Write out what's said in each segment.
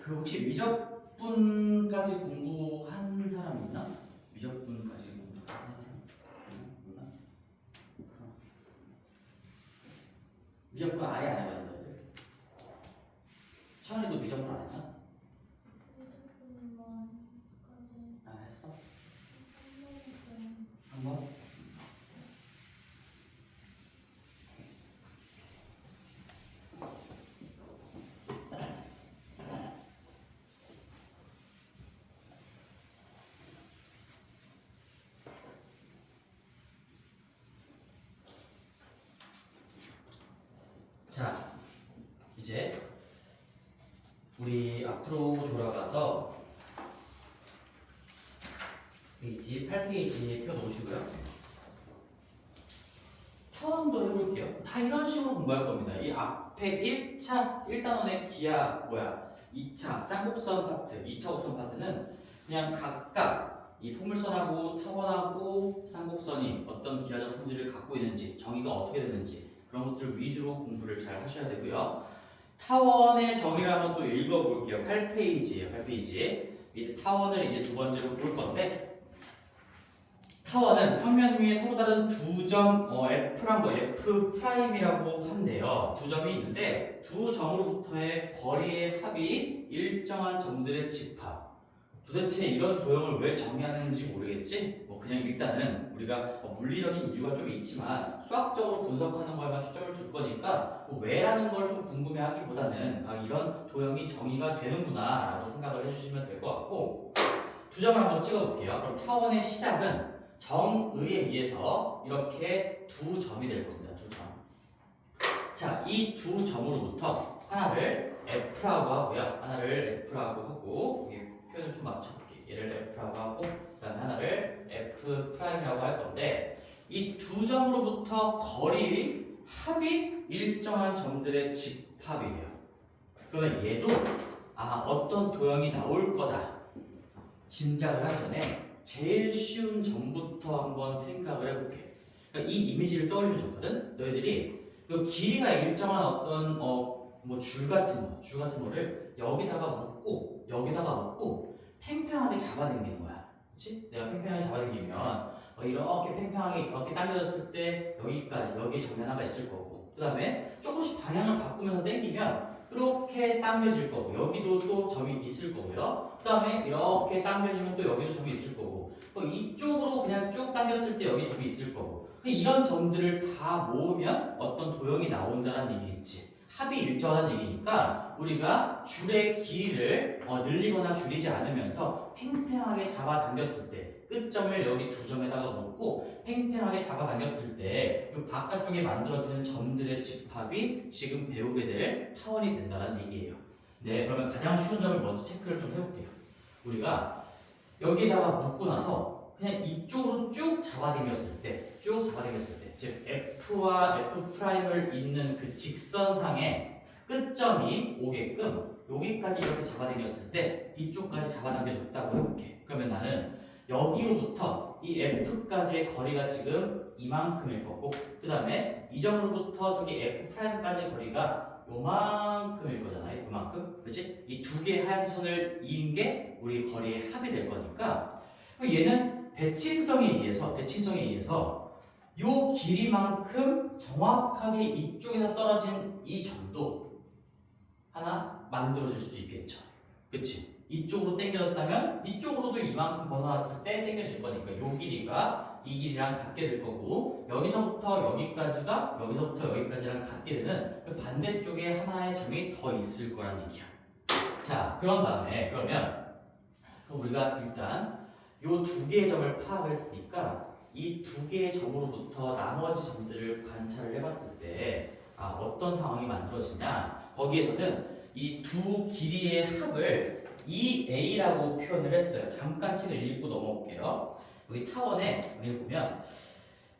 그 혹시 미적분까지 공부한 사람 있나? 미적분까지 공부한 사람 있나? 미적분 아예 안 해봤는데 애들? 채원이도 미적분 안 했나? 안 했어? 한 번? 자, 이제 우리 앞으로 돌아가서 페이지 8페이지에 펴놓으시고요. 타원도 해볼게요. 다 이런 식으로 공부할 겁니다. 이 앞에 1차 1단원의 기하 뭐야? 2차 쌍곡선 파트, 2차 곡선 파트는 그냥 각각 이 포물선하고 타원하고 쌍곡선이 어떤 기하적 성질을 갖고 있는지, 정의가 어떻게 되는지 그런 것들 위주로 공부를 잘 하셔야 되고요. 타원의 정의를 한번 또 읽어볼게요. 8페이지예요. 8페이지. 밑에 타원을 이제 두 번째로 볼 건데, 타원은 평면 위에 서로 다른 두 점 F랑 F'이라고 한대요. 두 점이 있는데 두 점으로부터의 거리의 합이 일정한 점들의 집합. 도대체 이런 도형을 왜 정의하는지 모르겠지? 그냥 일단은 우리가 물리적인 이유가 좀 있지만 수학적으로 분석하는 거에만 초점을 줄 거니까 왜라는 걸 좀 궁금해하기보다는 이런 도형이 정의가 되는구나 라고 생각을 해주시면 될 것 같고, 두 점을 한번 찍어볼게요. 그럼 타원의 시작은 정의에 의해서 이렇게 두 점이 될 겁니다. 두 점. 자, 이 두 점으로부터 하나를 F라고 하고요. 하나를 F라고 하고, 여기 표현을 좀 맞춰볼게요. 얘를 F라고 하고, 그 다음에 하나를 F'이라고 할 건데, 이 두 점으로부터 거리 합이 일정한 점들의 집합이에요. 그러면 얘도 어떤 도형이 나올 거다 짐작을 하기 전에 제일 쉬운 점부터 한번 생각을 해볼게. 그러니까 이 이미지를 떠올리면 좋거든. 너희들이 그 길이가 일정한 어떤 줄 같은 거를 여기다가 묶고 팽팽하게 잡아당기는 거야. 그렇지? 내가 팽팽하게 잡아당기면 이렇게 팽팽하게 이렇게 당겨졌을 때 여기까지 여기에 점이 하나가 있을 거고, 그 다음에 조금씩 방향을 바꾸면서 당기면 이렇게 당겨질 거고, 여기도 또 점이 있을 거고요. 그 다음에 이렇게 당겨지면 또 여기도 점이 있을 거고, 이쪽으로 그냥 쭉 당겼을 때 여기 점이 있을 거고, 이런 점들을 다 모으면 어떤 도형이 나온다는 얘기겠지. 합이 일정한 얘기니까 우리가 줄의 길이를 늘리거나 줄이지 않으면서 팽팽하게 잡아당겼을 때 끝점을 여기 두 점에다가 놓고 팽팽하게 잡아당겼을 때 이 바깥쪽에 만들어지는 점들의 집합이 지금 배우게 될 타원이 된다는 얘기예요. 네, 그러면 가장 쉬운 점을 먼저 체크를 좀 해볼게요. 우리가 여기다가 묶고 나서 그냥 이쪽으로 쭉 잡아당겼을 때, 즉 F와 F'을 잇는 그 직선상의 끝점이 오게끔 여기까지 이렇게 잡아당겼을 때 이쪽까지 잡아당겨졌다고 해볼게. 그러면 나는 여기로부터 이 F까지의 거리가 지금 이만큼일 거고, 그 다음에 이 점으로부터 저기 F'까지 거리가 요만큼일 거잖아요. 요만큼. 그치? 이 두 개의 하얀 선을 이은 게 우리 거리의 합이 될 거니까, 얘는 대칭성에 의해서 요 길이만큼 정확하게 이쪽에서 떨어진 이 점도 하나 만들어질 수 있겠죠. 그치? 이쪽으로 당겨졌다면 이쪽으로도 이만큼 벗어났을 때 당겨질 거니까 요 길이가 이 길이랑 같게 될 거고, 여기서부터 여기까지랑 같게 되는 그 반대쪽에 하나의 점이 더 있을 거란 얘기야. 자, 그런 다음에 그러면 우리가 일단 요 두 개의 점을 파악을 했으니까 이 두 개의 점으로부터 나머지 점들을 관찰을 해봤을 때 어떤 상황이 만들어지냐, 거기에서는 이 두 길이의 합을 EA라고 표현을 했어요. 잠깐 책을 읽고 넘어올게요. 여기 타원에 여기 보면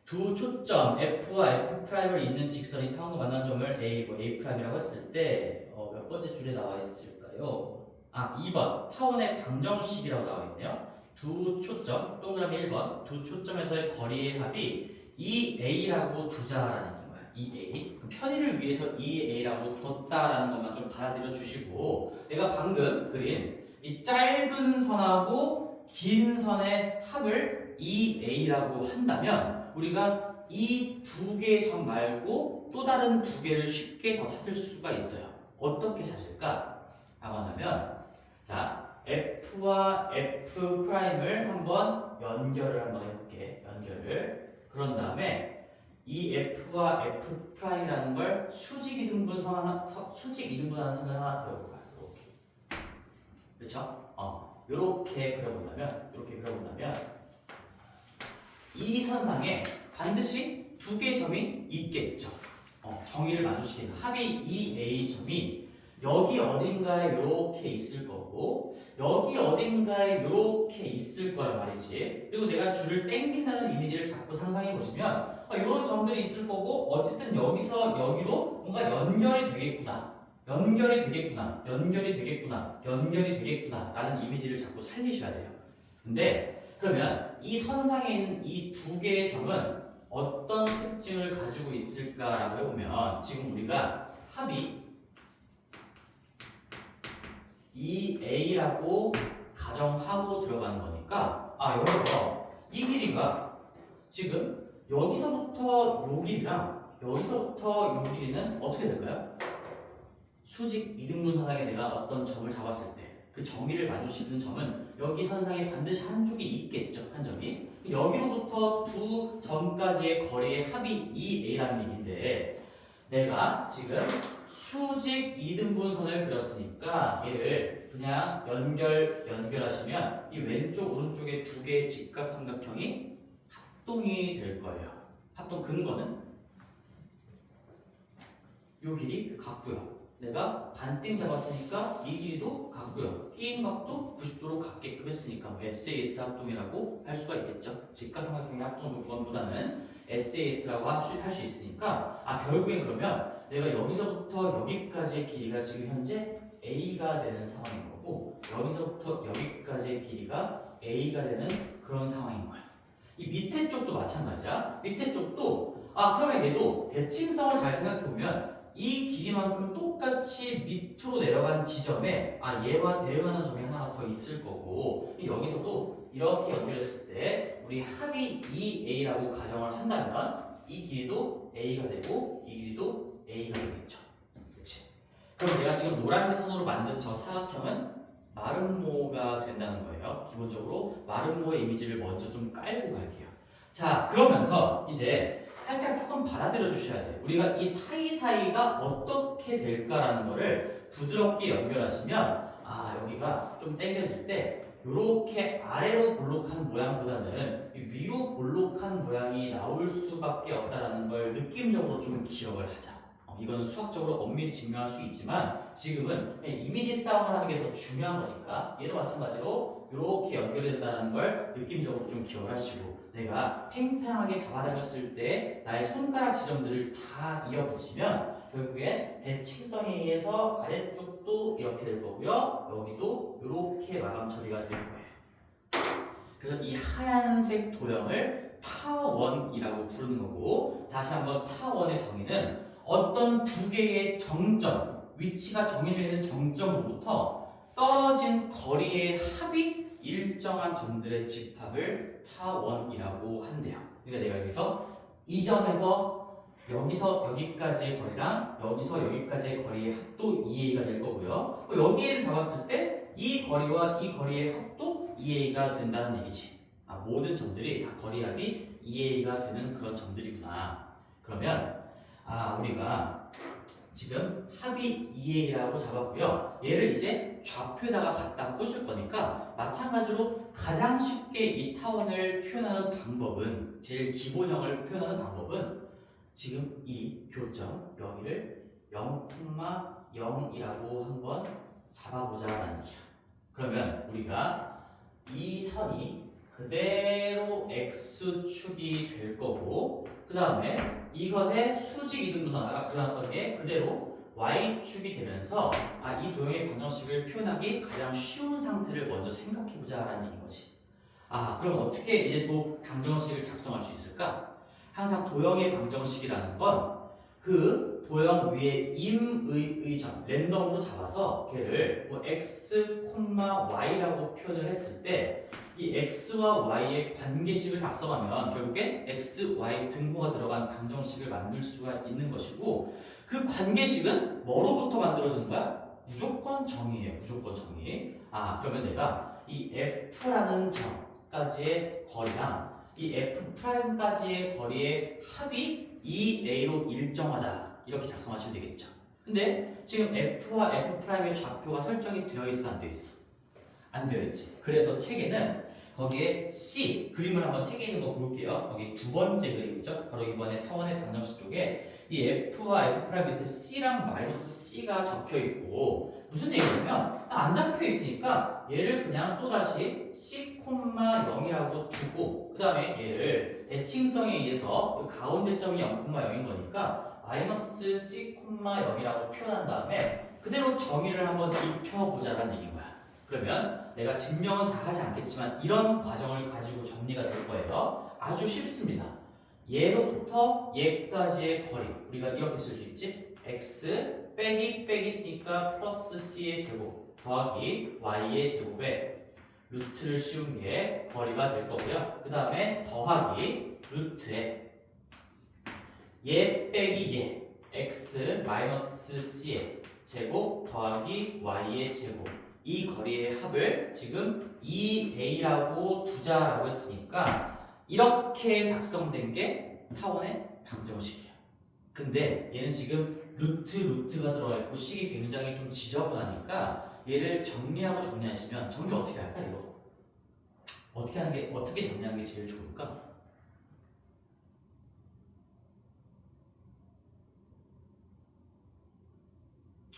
두 초점 F와 F'을 잇는 직선이 타원과 만나는 점을 A'이라고 했을 때 몇 번째 줄에 나와 있을까요? 2번 타원의 방정식이라고 나와 있네요. 두 초점, 동그라미 1번, 두 초점에서의 거리의 합이 EA라고 두자라는 얘기인 거야. 2a. 그 편의를 위해서 2a라고 뒀다라는 것만 좀 받아들여 주시고, 내가 방금 그린 이 짧은 선하고 긴 선의 합을 2a라고 한다면 우리가 이 두 개의 점 말고 또 다른 두 개를 쉽게 더 찾을 수가 있어요. 어떻게 찾을까? 라고 한다면, 자, F와 F'을 한번 연결을 한번 해볼게. 연결을. 그런 다음에 이 F와 F'이라는 걸 수직 이등분선 하나, 수직 이등분하는 선을 하나 그려볼까요? 이렇게. 그렇죠? 이렇게 그려본다면 이 선상에 반드시 두 개의 점이 있겠죠. 정의를 마주치는 합이 2a 점이 여기 어딘가에 이렇게 있을 거고 여기 어딘가에 이렇게 있을 거란 말이지. 그리고 내가 줄을 땡긴다는 이미지를 자꾸 상상해 보시면 이런 점들이 있을 거고 어쨌든 여기서 여기로 뭔가 연결이 되겠구나 라는 이미지를 자꾸 살리셔야 돼요. 근데 그러면 이 선상에 있는 이 두 개의 점은 어떤 특징을 가지고 있을까라고 해보면 지금 우리가 합이 2a라고 가정하고 들어가는 거니까 여기서 이 길이가 지금 여기서부터 요 길이랑 여기서부터 요 길이는 어떻게 될까요? 수직 이등분 선상에 내가 어떤 점을 잡았을 때 그 정의를 마주치는 점은 여기 선상에 반드시 한쪽이 있겠죠. 한 점이. 여기로부터 두 점까지의 거리의 합이 2a라는 얘기인데 내가 지금 수직 이등분선을 그렸으니까 얘를 그냥 연결하시면 이 왼쪽 오른쪽에 두 개의 직각삼각형이 합동이 될 거예요. 합동 근거는 요 길이 같고요. 내가 반띵 잡았으니까 이 길이도 같고요. 끼인 각도 90도로 같게끔 했으니까 SAS 합동이라고 할 수가 있겠죠. 직각삼각형의 합동 조건보다는 SAS라고 할 수 있으니까 결국엔 그러면 내가 여기서부터 여기까지의 길이가 지금 현재 A가 되는 상황인 거고 여기서부터 여기까지의 길이가 A가 되는 그런 상황인 거야. 이 밑에 쪽도 마찬가지야. 밑에 쪽도 그러면 얘도 대칭성을 잘 생각해보면 이 길이만큼 똑같이 밑으로 내려간 지점에 얘와 대응하는 점이 하나가 더 있을 거고 여기서도 이렇게 연결했을 때 우리 합이 2a라고 가정을 한다면 이 길이도 a가 되고 이 길이도 a가 되겠죠. 그렇지? 그럼 내가 지금 노란색 선으로 만든 저 사각형은 마름모가 된다는 거예요. 기본적으로 마름모의 이미지를 먼저 좀 깔고 갈게요. 자, 그러면서 이제 살짝 조금 받아들여 주셔야 돼요. 우리가 이 사이사이가 어떻게 될까라는 거를 부드럽게 연결하시면 여기가 좀 당겨질 때 이렇게 아래로 볼록한 모양보다는 위로 볼록한 모양이 나올 수밖에 없다라는 걸 느낌적으로 좀 기억을 하자. 이거는 수학적으로 엄밀히 증명할 수 있지만 지금은 이미지 싸움을 하는 게 더 중요한 거니까 얘도 마찬가지로 이렇게 연결된다는 걸 느낌적으로 좀 기억을 하시고 내가 팽팽하게 잡아당겼을 때 나의 손가락 지점들을 다 이어붙이면 결국엔 대칭성에 의해서 아래쪽도 이렇게 될 거고요. 여기도 이렇게 마감 처리가 될 거예요. 그래서 이 하얀색 도형을 타원이라고 부르는 거고 다시 한번 타원의 정의는 어떤 두 개의 정점, 위치가 정해져 있는 정점으로부터 떨어진 거리의 합이 일정한 점들의 집합을 타원이라고 한대요. 그러니까 내가 여기서 이 점에서 여기서 여기까지의 거리랑 여기서 여기까지의 거리의 합도 2a가 될 거고요. 여기를 잡았을 때 이 거리와 이 거리의 합도 2a가 된다는 얘기지. 모든 점들이 다 거리 합이 2a가 되는 그런 점들이구나. 그러면 우리가 지금 합이 2a라고 잡았고요. 얘를 이제 좌표에다가 갖다 꽂을 거니까 마찬가지로 가장 쉽게 이 타원을 표현하는 방법은 제일 기본형을 표현하는 방법은 지금 이 교점 여기를 0,0이라고 한번 잡아보자라는 얘기야. 그러면 우리가 이 선이 그대로 x축이 될 거고 그 다음에 이것의 수직 이등분선 아까 그려놨던 게 그대로 y축이 되면서 이 도형의 방정식을 표현하기 가장 쉬운 상태를 먼저 생각해보자라는 얘기인 거지. 그럼 어떻게 이제 또 방정식을 작성할 수 있을까? 항상 도형의 방정식이라는 건 그 도형 위에 임의 점 랜덤으로 잡아서 걔를 뭐 x, y라고 표현을 했을 때 이 x와 y의 관계식을 작성하면 결국엔 x, y 등호가 들어간 방정식을 만들 수가 있는 것이고 그 관계식은 뭐로부터 만들어진 거야? 무조건 정의예요. 무조건 정의. 아 그러면 내가 이 f라는 점까지의 거리랑 이 f'까지의 거리의 합이 2a로 일정하다 이렇게 작성하시면 되겠죠. 근데 지금 f와 f'의 좌표가 설정이 되어 있어 안 되어 있어? 안 되어 있지. 그래서 책에는 거기에 C 그림을 한번 책에 있는 거 볼게요. 거기 두 번째 그림이죠. 바로 이번에 타원의 방정식 쪽에 이 f와 f' 밑에 C랑 마이너스 C가 적혀 있고 무슨 얘기냐면 안 잡혀 있으니까 얘를 그냥 또다시 C, 0이라고 두고 그 다음에 얘를 대칭성에 의해서 가운데 점이 0, 0인 거니까 마이너스 C, 0이라고 표현한 다음에 그대로 정의를 한번 입혀보자라는 얘기인 거야. 그러면 내가 증명은 다 하지 않겠지만 이런 과정을 가지고 정리가 될 거예요. 아주 쉽습니다. 얘로부터 얘까지의 거리 우리가 이렇게 쓸 수 있지? x 빼기 쓰니까 플러스 c의 제곱 더하기 y의 제곱에 루트를 씌운 게 거리가 될 거고요. 그 다음에 더하기 루트에 얘 빼기 얘 x 마이너스 c의 제곱 더하기 y의 제곱 이 거리의 합을 지금 2a라고 두자라고 했으니까 이렇게 작성된 게 타원의 방정식이에요. 근데 얘는 지금 루트가 들어가 있고 식이 굉장히 좀 지저분하니까 얘를 정리하시면 정리 어떻게 할까 이거? 어떻게 정리하는 게 제일 좋을까?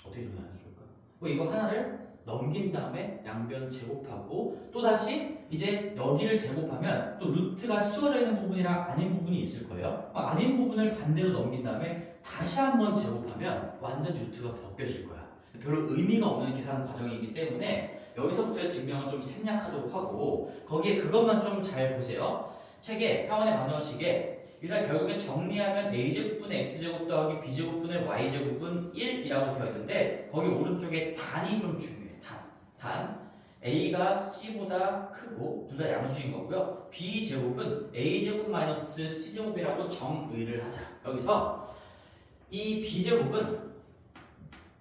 어떻게 정리하는 게 좋을까? 뭐 이거 하나를 넘긴 다음에 양변 제곱하고 또다시 이제 여기를 제곱하면 또 루트가 씌워져 있는 부분이랑 아닌 부분이 있을 거예요. 아닌 부분을 반대로 넘긴 다음에 다시 한번 제곱하면 완전 루트가 벗겨질 거야. 별로 의미가 없는 계산 과정이기 때문에 여기서부터의 증명은 좀 생략하도록 하고 거기에 그것만 좀 잘 보세요. 책에 타원의 방정식에 일단 결국엔 정리하면 a제곱분의 x제곱 더하기 b제곱분의 y제곱은 1이라고 되어 있는데 거기 오른쪽에 단이 좀 중요해. 단 a가 c보다 크고 둘 다 양수인 거고요. b제곱은 a제곱 마이너스 c제곱이라고 정의를 하자. 여기서 이 b제곱은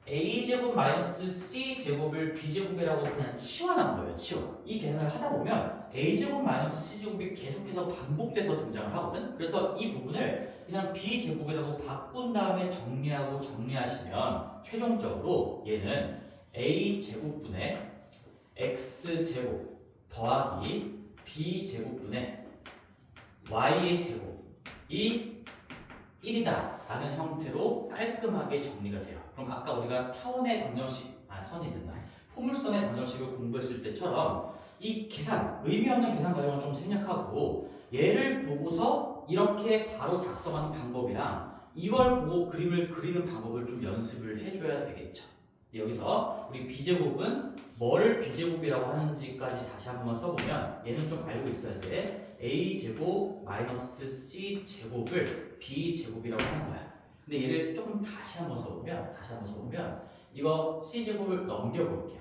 a제곱 마이너스 c제곱을 b제곱이라고 그냥 치환한 거예요. 치환. 이 계산을 하다 보면 a제곱 마이너스 c제곱이 계속해서 반복돼서 등장을 하거든. 그래서 이 부분을 그냥 b제곱이라고 바꾼 다음에 정리하시면 최종적으로 얘는 a제곱분의 x제곱 더하기 b제곱분의 y의 제곱이 1이다 라는 형태로 깔끔하게 정리가 돼요. 그럼 아까 우리가 타원의 방정식, 타원이 된다. 포물선의 방정식을 공부했을 때처럼 이 계산, 의미 없는 계산 과정을 좀 생략하고 얘를 보고서 이렇게 바로 작성하는 방법이랑 이걸 보고 그림을 그리는 방법을 좀 연습을 해줘야 되겠죠. 여기서 우리 b제곱은 뭐를 b제곱이라고 하는지까지 다시 한번 써보면 얘는 좀 알고 있어야 돼. a제곱 마이너스 c제곱을 b제곱이라고 하는 거야. 근데 얘를 조금 다시 한번 써보면 이거 c제곱을 넘겨볼게.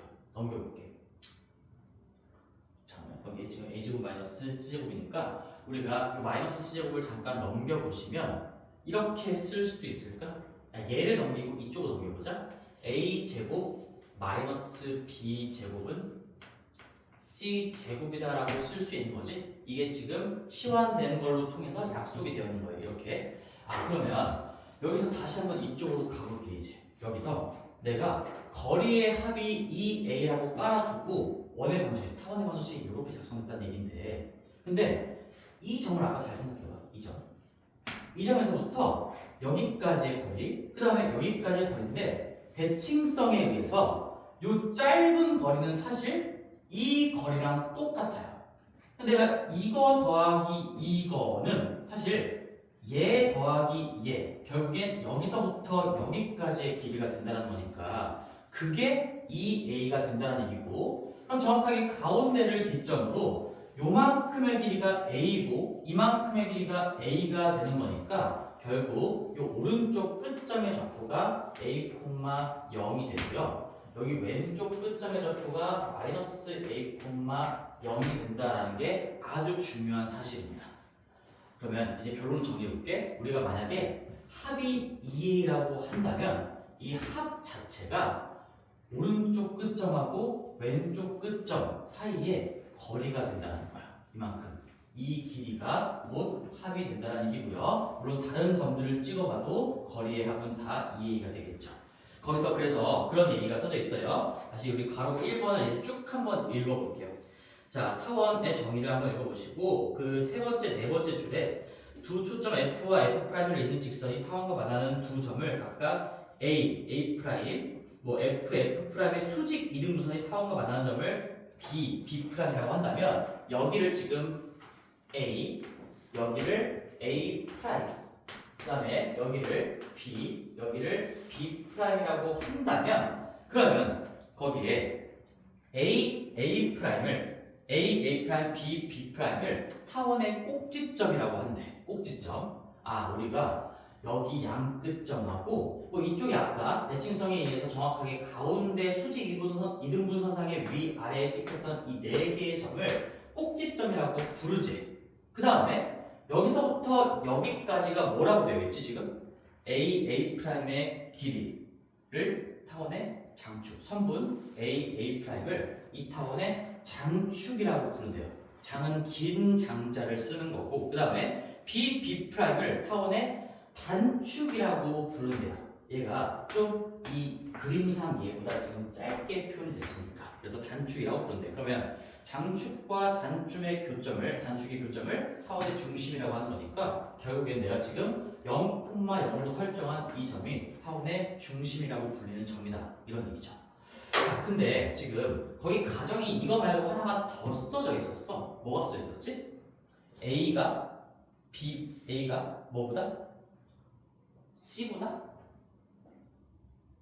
잠깐만 여기 지금 a제곱 마이너스 c제곱이니까 우리가 이 마이너스 c제곱을 잠깐 넘겨보시면 이렇게 쓸 수도 있을까? 얘를 넘기고 이쪽으로 넘겨보자. a제곱 마이너스 b제곱은 c제곱이다라고 쓸 수 있는 거지. 이게 지금 치환되는 걸로 통해서 약속이 되어 있는 거예요. 이렇게. 그러면 여기서 다시 한번 이쪽으로 가볼게. 이제 여기서 내가 거리의 합이 2a라고 깔아두고 원의 방정식, 타원의 방정식이 이렇게 작성했다는 얘기인데 근데 이 점을 아까 잘 생각해봐. 이 점에서부터 여기까지의 거리 그 다음에 여기까지의 거리인데 대칭성에 의해서 이 짧은 거리는 사실 이 거리랑 똑같아요. 내가 이거 더하기 이거는 사실 얘 더하기 얘 결국엔 여기서부터 여기까지의 길이가 된다는 거니까 그게 2a가 된다는 얘기고 그럼 정확하게 가운데를 기점으로 요만큼의 길이가 a고 이만큼의 길이가 a가 되는 거니까 결국 이 오른쪽 끝점의 좌표가 a, 0이 되고요. 여기 왼쪽 끝점의 좌표가 마이너스 a, 0이 된다는 게 아주 중요한 사실입니다. 그러면 이제 결론을 정리해볼게. 우리가 만약에 합이 2a라고 한다면 이 합 자체가 오른쪽 끝점하고 왼쪽 끝점 사이에 거리가 된다는 거야. 이만큼. 이 길이가 곧 합이 된다는 얘기고요. 물론 다른 점들을 찍어봐도 거리의 합은 다 2a가 되겠죠. 거기서 그래서 그런 얘기가 써져 있어요. 다시 우리 괄호 1번을 이제 쭉 한번 읽어볼게요. 자, 타원의 정의를 한번 읽어보시고 그 세 번째, 네 번째 줄에 두 초점 F와 F'을 잇는 직선이 타원과 만나는 두 점을 각각 A, A', 뭐 F, F'의 수직 이등분선이 타원과 만나는 점을 B, B'이라고 한다면 여기를 지금 A, 여기를 A', 그 다음에 여기를 B, 여기를 B'이라고 한다면 그러면 거기에 A''을 A, B, B'을 타원의 꼭지점이라고 한대. 꼭지점. 아, 우리가 여기 양 끝점하고 뭐 이쪽이 아까 대칭성에 의해서 정확하게 가운데 수직 이등분선상의 위아래에 찍혔던 이 네 개의 점을 꼭지점이라고 부르지. 그 다음에 여기서부터 여기까지가 뭐라고 되어 있지 지금? A'A'의 길이를 타원의 장축, 선분 A'A'을 이 타원의 장축이라고 부른대요. 장은 긴 장자를 쓰는 거고 그 다음에 B'B'을 타원의 단축이라고 부른대요. 얘가 좀 이 그림상 얘보다 지금 짧게 표현이 됐으니까 그래서 단축이라고 부른대요. 그러면 장축과 단축의 교점을 타원의 중심이라고 하는 거니까 결국엔 내가 지금 0,0로 설정한 이 점이 타원의 중심이라고 불리는 점이다. 이런 얘기죠. 자, 근데 지금 거기 가정이 이거 말고 하나가 더 써져 있었어. 뭐가 써져 있었지? A가 뭐보다? C보다?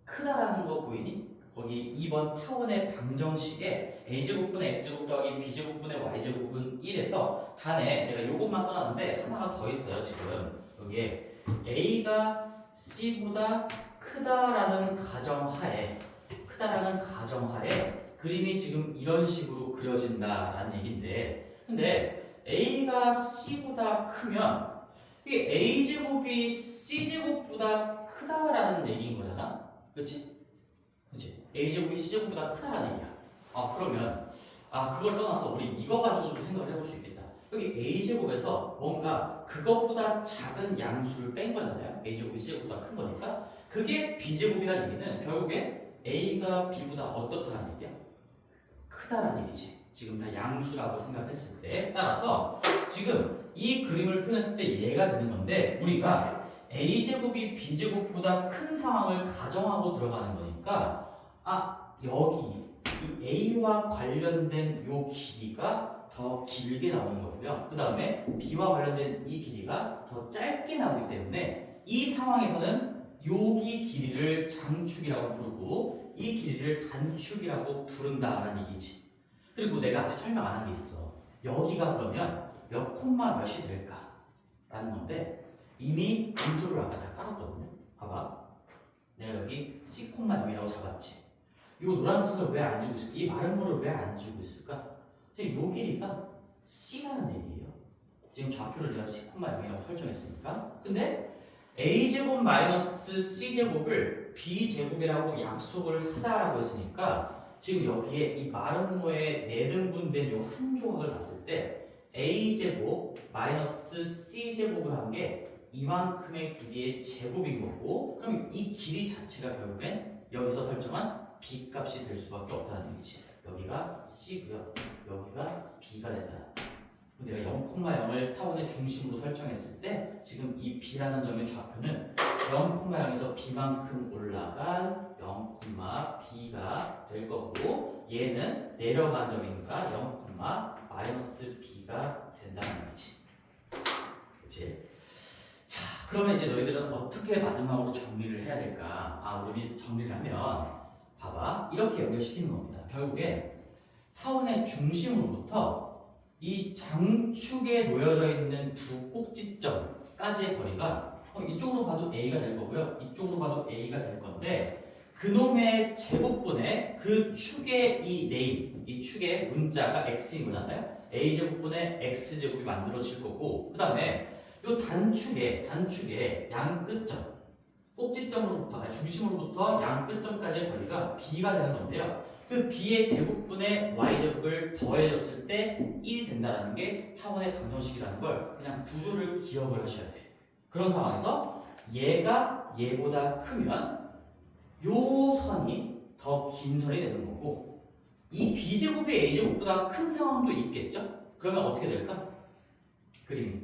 크다라는 거 보이니? 거기 2번 타원의 방정식에 a제곱분의 x제곱 더하기 b제곱분의 y제곱분 1에서 단에 내가 요것만 써놨는데 하나가 더 있어요. 지금 여기에 a가 c보다 크다라는 가정하에 그림이 지금 이런 식으로 그려진다라는 얘기인데 근데 a가 c보다 크면 이게 a제곱이 c제곱보다 크다라는 얘기인 거잖아. 그렇지? 그렇지? a제곱이 c제곱보다 크다라는 얘기야. 그러면 그걸 떠나서 우리 이거 가지고도 생각을 해볼 수 있겠다. 여기 a제곱에서 뭔가 그것보다 작은 양수를 뺀 거잖아요. a제곱이 c제곱보다 큰 거니까 그게 b제곱이라는 얘기는 결국에 a가 b보다 어떻다는 얘기야? 크다라는 얘기지. 지금 다 양수라고 생각했을 때 따라서 지금 이 그림을 표현했을 때 얘가 되는 건데 우리가 a제곱이 b제곱보다 큰 상황을 가정하고 들어가는 거니까 여기 이 a와 관련된 요 길이가 더 길게 나오는 거고요. 그 다음에 b와 관련된 이 길이가 더 짧게 나오기 때문에 이 상황에서는 여기 길이를 장축이라고 부르고 이 길이를 단축이라고 부른다라는 얘기지. 그리고 내가 아직 설명 안 한 게 있어. 여기가 그러면 몇 콤마 몇이 될까? 라는 건데 이미 분수를 아까 다 깔았거든요. 봐봐. 내가 여기 C,0이라고 잡았지. 이 노란 선을 왜 안 지고 있을까? 이 마름모를 왜 안 지고 있을까? 지금 이 길이가 C라는 얘기예요. 지금 좌표를 내가 C,0이라고 설정했으니까. 근데 A제곱 마이너스 C제곱을 B제곱이라고 약속을 하자라고 했으니까 지금 여기에 이 마름모에 내등분된 요 한 조각을 봤을 때 A제곱 마이너스 C제곱을 한 게 이만큼의 길이의 제곱인 거고 그럼 이 길이 자체가 결국엔 여기서 설정한 B 값이 될 수밖에 없다는 얘기지. 여기가 C고요. 여기가 B가 된다. 내가 0,0을 타원의 중심으로 설정했을 때 지금 이 B라는 점의 좌표는 0,0에서 B만큼 올라간 0,B가 될 거고 얘는 내려간 점이니까 0,- B가 된다는 거지. 그치? 자, 그러면 이제 너희들은 어떻게 마지막으로 정리를 해야 될까? 우리 정리를 하면 봐봐. 이렇게 연결시키는 겁니다. 결국에 타원의 중심으로부터 이 장축에 놓여져 있는 두 꼭지점까지의 거리가 이쪽으로 봐도 A가 될 거고요. 이쪽으로 봐도 A가 될 건데 그놈의 제곱분의 그 축의 이 네임, 이 축의 문자가 X인 거잖아요. A제곱분의 X제곱이 만들어질 거고 그 다음에 이 단축의 양 끝점 꼭지점으로부터 아니 중심으로부터 양 끝점까지의 거리가 B가 되는 건데요. 그 B의 제곱분의 Y제곱을 더해줬을 때 1이 된다는 게 타원의 방정식이라는 걸 그냥 구조를 기억을 하셔야 돼요. 그런 상황에서 얘가 얘보다 크면 요 선이 더 긴 선이 되는 거고 이 B제곱이 A제곱보다 큰 상황도 있겠죠? 그러면 어떻게 될까? 그림이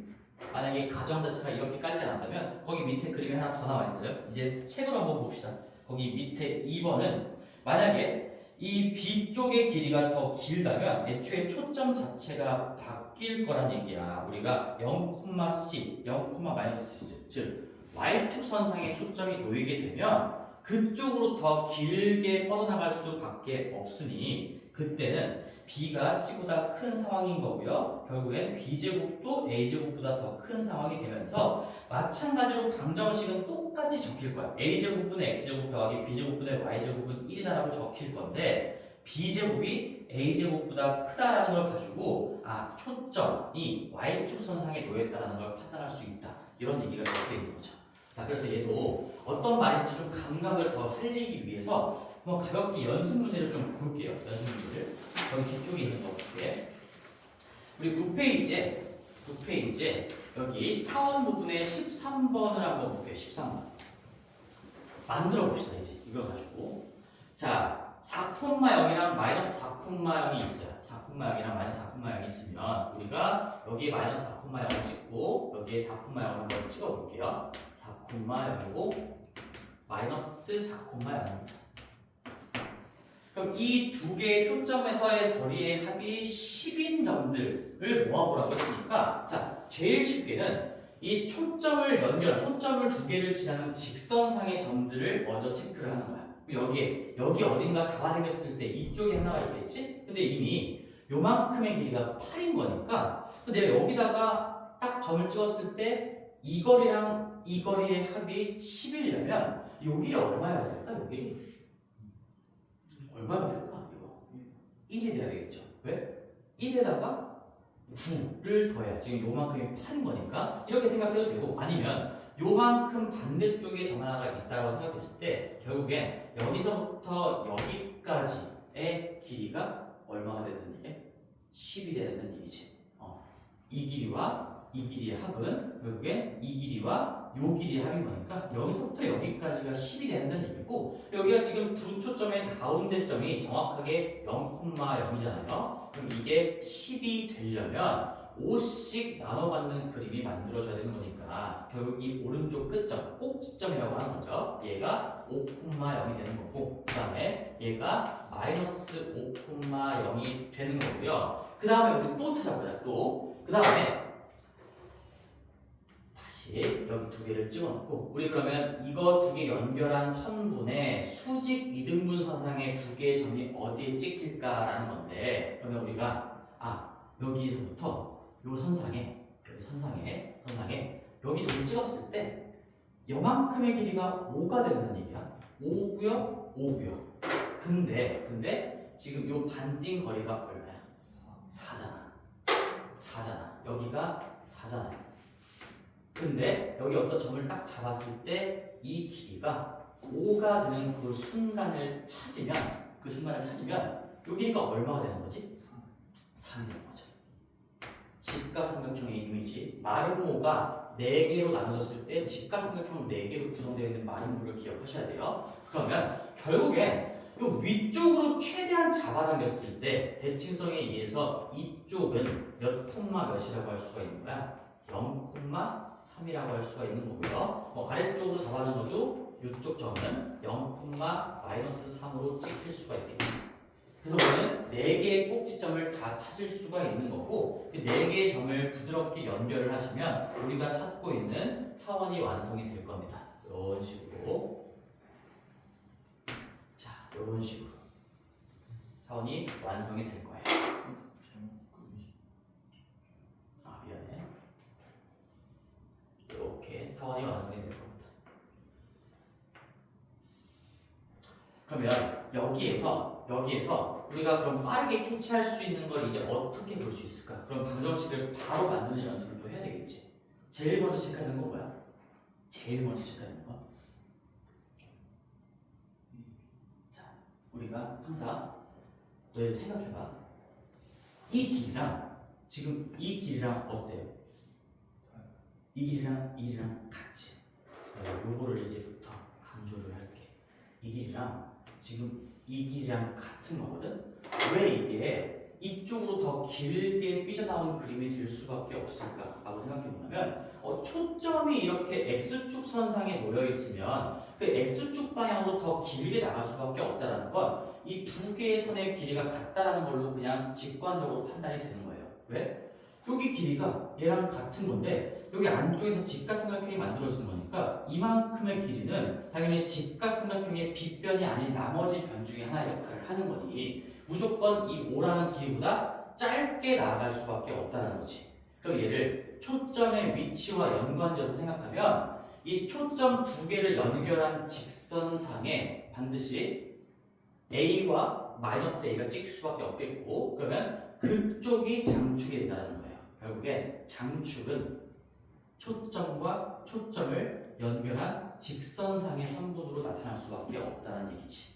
만약에 가정 자체가 이렇게 깔지 않았다면 거기 밑에 그림이 하나 더 나와 있어요. 이제 책으로 한번 봅시다. 거기 밑에 2번은 만약에 이 B 쪽의 길이가 더 길다면 애초에 초점 자체가 바뀔 거란 얘기야. 우리가 0,10, 0,-10, 즉 Y축 선상에 초점이 놓이게 되면 그쪽으로 더 길게 뻗어나갈 수밖에 없으니 그때는 B가 C보다 큰 상황인 거고요. 결국엔 B제곱도 A제곱보다 더 큰 상황이 되면서 마찬가지로 방정식은 똑같이 적힐 거야. A제곱분의 X제곱 더하기 B제곱분의 Y제곱은 1이다라고 적힐 건데 B제곱이 A제곱보다 크다라는 걸 가지고 초점이 Y축 선상에 놓였다는 걸 판단할 수 있다. 이런 얘기가 적혀 있는 거죠. 자, 그래서 얘도 어떤 말인지 좀 감각을 더 살리기 위해서 가볍게 연습 문제를 좀 볼게요. 연습 문제를. 여기 뒤쪽에 있는 거 볼게. 우리 9페이지에 여기 타원 부분의 13번을 한번 볼게요. 13번. 만들어 봅시다. 이제 이걸 가지고. 자, 4,0이랑 마이너스 4,0이 있어요. 4,0이랑 마이너스 4,0이 있으면 우리가 여기에 마이너스 4,0을 찍고 여기에 4,0을 한번 찍어 볼게요. 4,0이고 마이너스 4,0입니다. 그럼 이 두 개의 초점에서의 거리의 합이 10인 점들을 모아보라고 했으니까 자, 제일 쉽게는 이 초점을 두 개를 지나는 직선상의 점들을 먼저 체크를 하는 거야. 여기 어딘가 잡아당겼을 때 이쪽에 하나가 있겠지? 근데 이미 요만큼의 길이가 8인 거니까 내가 여기다가 딱 점을 찍었을 때 이 거리랑 이 거리의 합이 10이려면 요 길이 얼마여야 될까? 요 길이? 얼마나 될까? 이거 1이 돼야 되겠죠. 왜? 1에다가 9를 더해야 지금 요만큼이 8인 거니까 이렇게 생각해도 되고 아니면 요만큼 반대쪽에 점 하나가 있다고 생각했을 때 결국엔 여기서부터 여기까지의 길이가 얼마가 되는 얘기? 10이 되는 얘기지. 이 길이와 이 길이의 합은 결국엔 이 길이와 요 길이의 합인 거니까 여기서부터 여기까지가 10이 된다는 얘기고 여기가 지금 두 초점의 가운데 점이 정확하게 0,0이잖아요. 그럼 이게 10이 되려면 5씩 나눠받는 그림이 만들어져야 되는 거니까 결국 이 오른쪽 끝점, 꼭지점이라고 하는 거죠. 얘가 5,0이 되는 거고 그 다음에 얘가 마이너스 5,0이 되는 거고요. 그 다음에 우리 또 찾아보자. 그 다음에 여기 두 개를 찍어놓고 우리 그러면 이거 두 개 연결한 선분의 수직 이등분 선상에 두 개의 점이 어디에 찍힐까라는 건데 그러면 우리가 여기서부터 요 선상에 여기 점을 찍었을 때 요만큼의 길이가 5가 된다는 얘기야. 5고요. 근데 지금 요 반띵 거리가 얼마야? 4잖아. 여기가 4잖아요. 근데 여기 어떤 점을 딱 잡았을 때 이 길이가 5가 되는 그 순간을 찾으면 이 길이가 얼마가 되는 거지? 3이 되는 거죠. 직각삼각형의 이미지 마름모가 4개로 나눠졌을 때 직각삼각형은 4개로 구성되어 있는 마름모를 기억하셔야 돼요. 그러면 결국엔 이 위쪽으로 최대한 잡아당겼을 때 대칭성에 의해서 이쪽은 몇 콤마 몇이라고 할 수가 있는 거야? 0,3이라고 할 수가 있는 거고요. 아래쪽으로 잡아당겨도 이쪽 점은 0,-3으로 찍힐 수가 있겠죠. 그래서 우리는 4개의 꼭지점을 다 찾을 수가 있는 거고 그 4개의 점을 부드럽게 연결을 하시면 우리가 찾고 있는 타원이 완성이 될 겁니다. 이런 식으로 타원이 완성이 될 거예요. 미안해. 이렇게 타원이 완성이 그러면 여기에서 우리가 그럼 빠르게 캐치할 수 있는 걸 이제 어떻게 볼 수 있을까? 그럼 방정식을 바로 만드는 연습을 또 해야 되겠지. 제일 먼저 체크하는 거 뭐야? 제일 먼저 체크하는 거. 자, 우리가 항상 너희 생각해봐. 이 길이랑 지금 이 길이랑 어때요? 이 길이랑 같지. 요거를 이제부터 강조를 할게. 이 길이랑 지금 이 길이랑 같은 거거든. 왜 이게 이쪽으로 더 길게 삐져나온 그림이 될 수밖에 없을까라고 생각해 보면 초점이 이렇게 x축 선상에 놓여 있으면 그 x축 방향으로 더 길게 나갈 수밖에 없다는 건 이 두 개의 선의 길이가 같다라는 걸로 그냥 직관적으로 판단이 되는 거예요. 왜? 여기 길이가 얘랑 같은 건데 여기 안쪽에서 직각삼각형이 만들어지는 거니까 이만큼의 길이는 당연히 직각삼각형의 빗변이 아닌 나머지 변 중에 하나의 역할을 하는 거니 무조건 이 5라는 길이보다 짧게 나아갈 수밖에 없다는 거지. 그럼 얘를 초점의 위치와 연관지어서 생각하면 이 초점 두 개를 연결한 직선상에 반드시 A와 마이너스 A가 찍힐 수밖에 없겠고 그러면 그쪽이 장축이 된다는 거예요. 결국엔 장축은 초점과 초점을 연결한 직선상의 선분으로 나타날 수밖에 없다는 얘기지.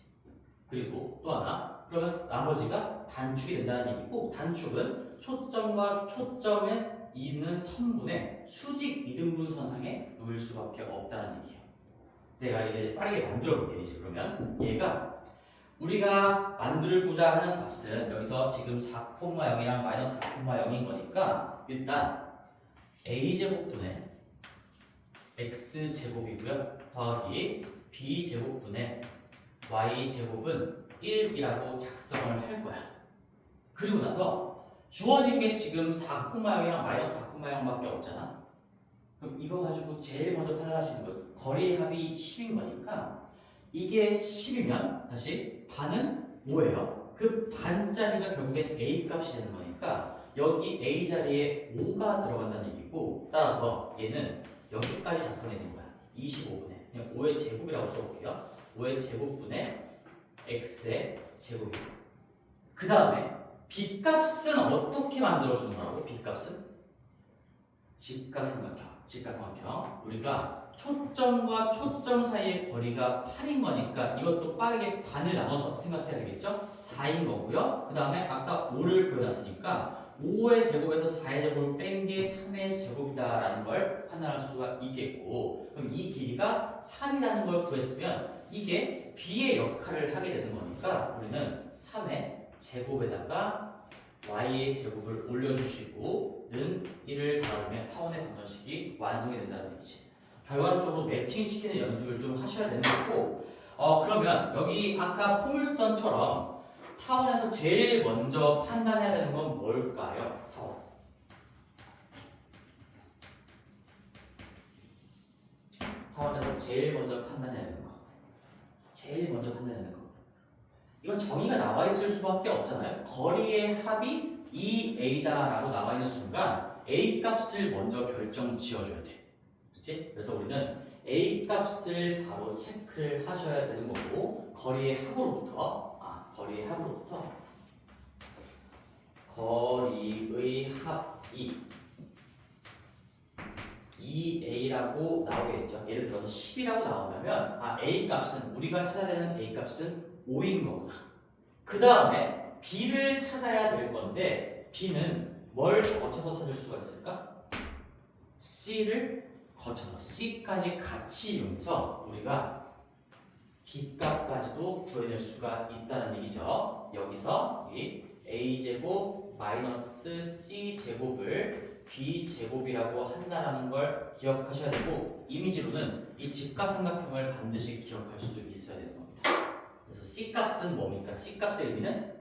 그리고 또 하나, 그러면 나머지가 단축이 된다는 얘기고 단축은 초점과 초점에 있는 선분의 수직 이등분 선상에 놓일 수밖에 없다는 얘기예요. 내가 이제 빠르게 만들어 볼게요. 이제 그러면 얘가 우리가 만들고자 하는 값은 여기서 지금 4,0이랑 마이너스 4,0인 거니까 일단 a제곱분의 x제곱이고요. 더하기 b제곱분의 y제곱은 1이라고 작성을 할 거야. 그리고 나서 주어진 게 지금 4,0이랑 마이너스 4,0밖에 없잖아. 그럼 이거 가지고 제일 먼저 판단할 수 있는 건 거리의 합이 10인 거니까 이게 10이면 다시 반은 5예요. 그 반짜리가 결국엔 A 값이 되는 거니까 여기 A 자리에 5가 들어간다는 얘기고 따라서 얘는 여기까지 작성이 된 거야. 25분의 그냥 5의 제곱이라고 써볼게요. 5의 제곱분의 X의 제곱이고 그 다음에 B값은 어떻게 만들어주는 거라고? B값은? 직각삼각형 우리가 초점과 초점 사이의 거리가 8인 거니까 이것도 빠르게 반을 나눠서 생각해야 되겠죠? 4인 거고요. 그 다음에 아까 5를 구해놨으니까 5의 제곱에서 4의 제곱을 뺀 게 3의 제곱이다라는 걸 판단할 수가 있겠고 그럼 이 길이가 3이라는 걸 구했으면 이게 B의 역할을 하게 되는 거니까 우리는 3의 제곱에다가 y의 제곱을 올려주시고 는 1을 더하면 타원의 방정식이 완성이 된다는 얘기지. 결과적으로 매칭시키는 연습을 좀 하셔야 되는 거고 그러면 여기 아까 포물선처럼 타원에서 제일 먼저 판단해야 되는 건 뭘까요? 타원에서 제일 먼저 판단해야 되는 거. 이건 정의가 나와 있을 수밖에 없잖아요. 거리의 합이 2a다라고 나와 있는 순간 a 값을 먼저 결정 지어줘야 돼. 그렇지? 그래서 우리는 a 값을 바로 체크를 하셔야 되는 거고 거리의 합으로부터 거리의 합이 2a라고 나오겠죠. 예를 들어서 10이라고 나온다면 a 값은 우리가 찾아야 되는 a 값은 5인 거구나. 그 다음에 b를 찾아야 될 건데 b는 뭘 거쳐서 찾을 수가 있을까? c를 거쳐서 c까지 같이 이용해서 우리가 b값까지도 구해낼 수가 있다는 얘기죠. 여기서 이 a제곱 마이너스 c제곱을 b제곱이라고 한다는 걸 기억하셔야 되고 이미지로는 이 직각삼각형을 반드시 기억할 수 있어야 되는 겁니다. 그래서 C값은 뭡니까? C값의 의미는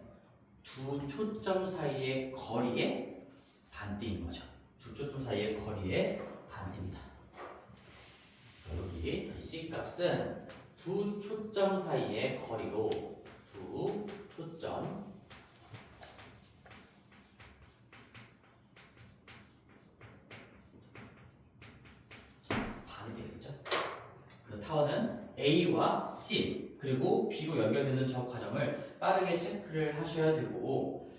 두 초점 사이의 거리의 반대인 거죠. 두 초점 사이의 거리의 반대입니다. 여기 이 C값은 두 초점 사이의 거리로 두 초점 반이 되겠죠. 그래서 타원은 A와 C 그리고 B로 연결되는 저 과정을 빠르게 체크를 하셔야 되고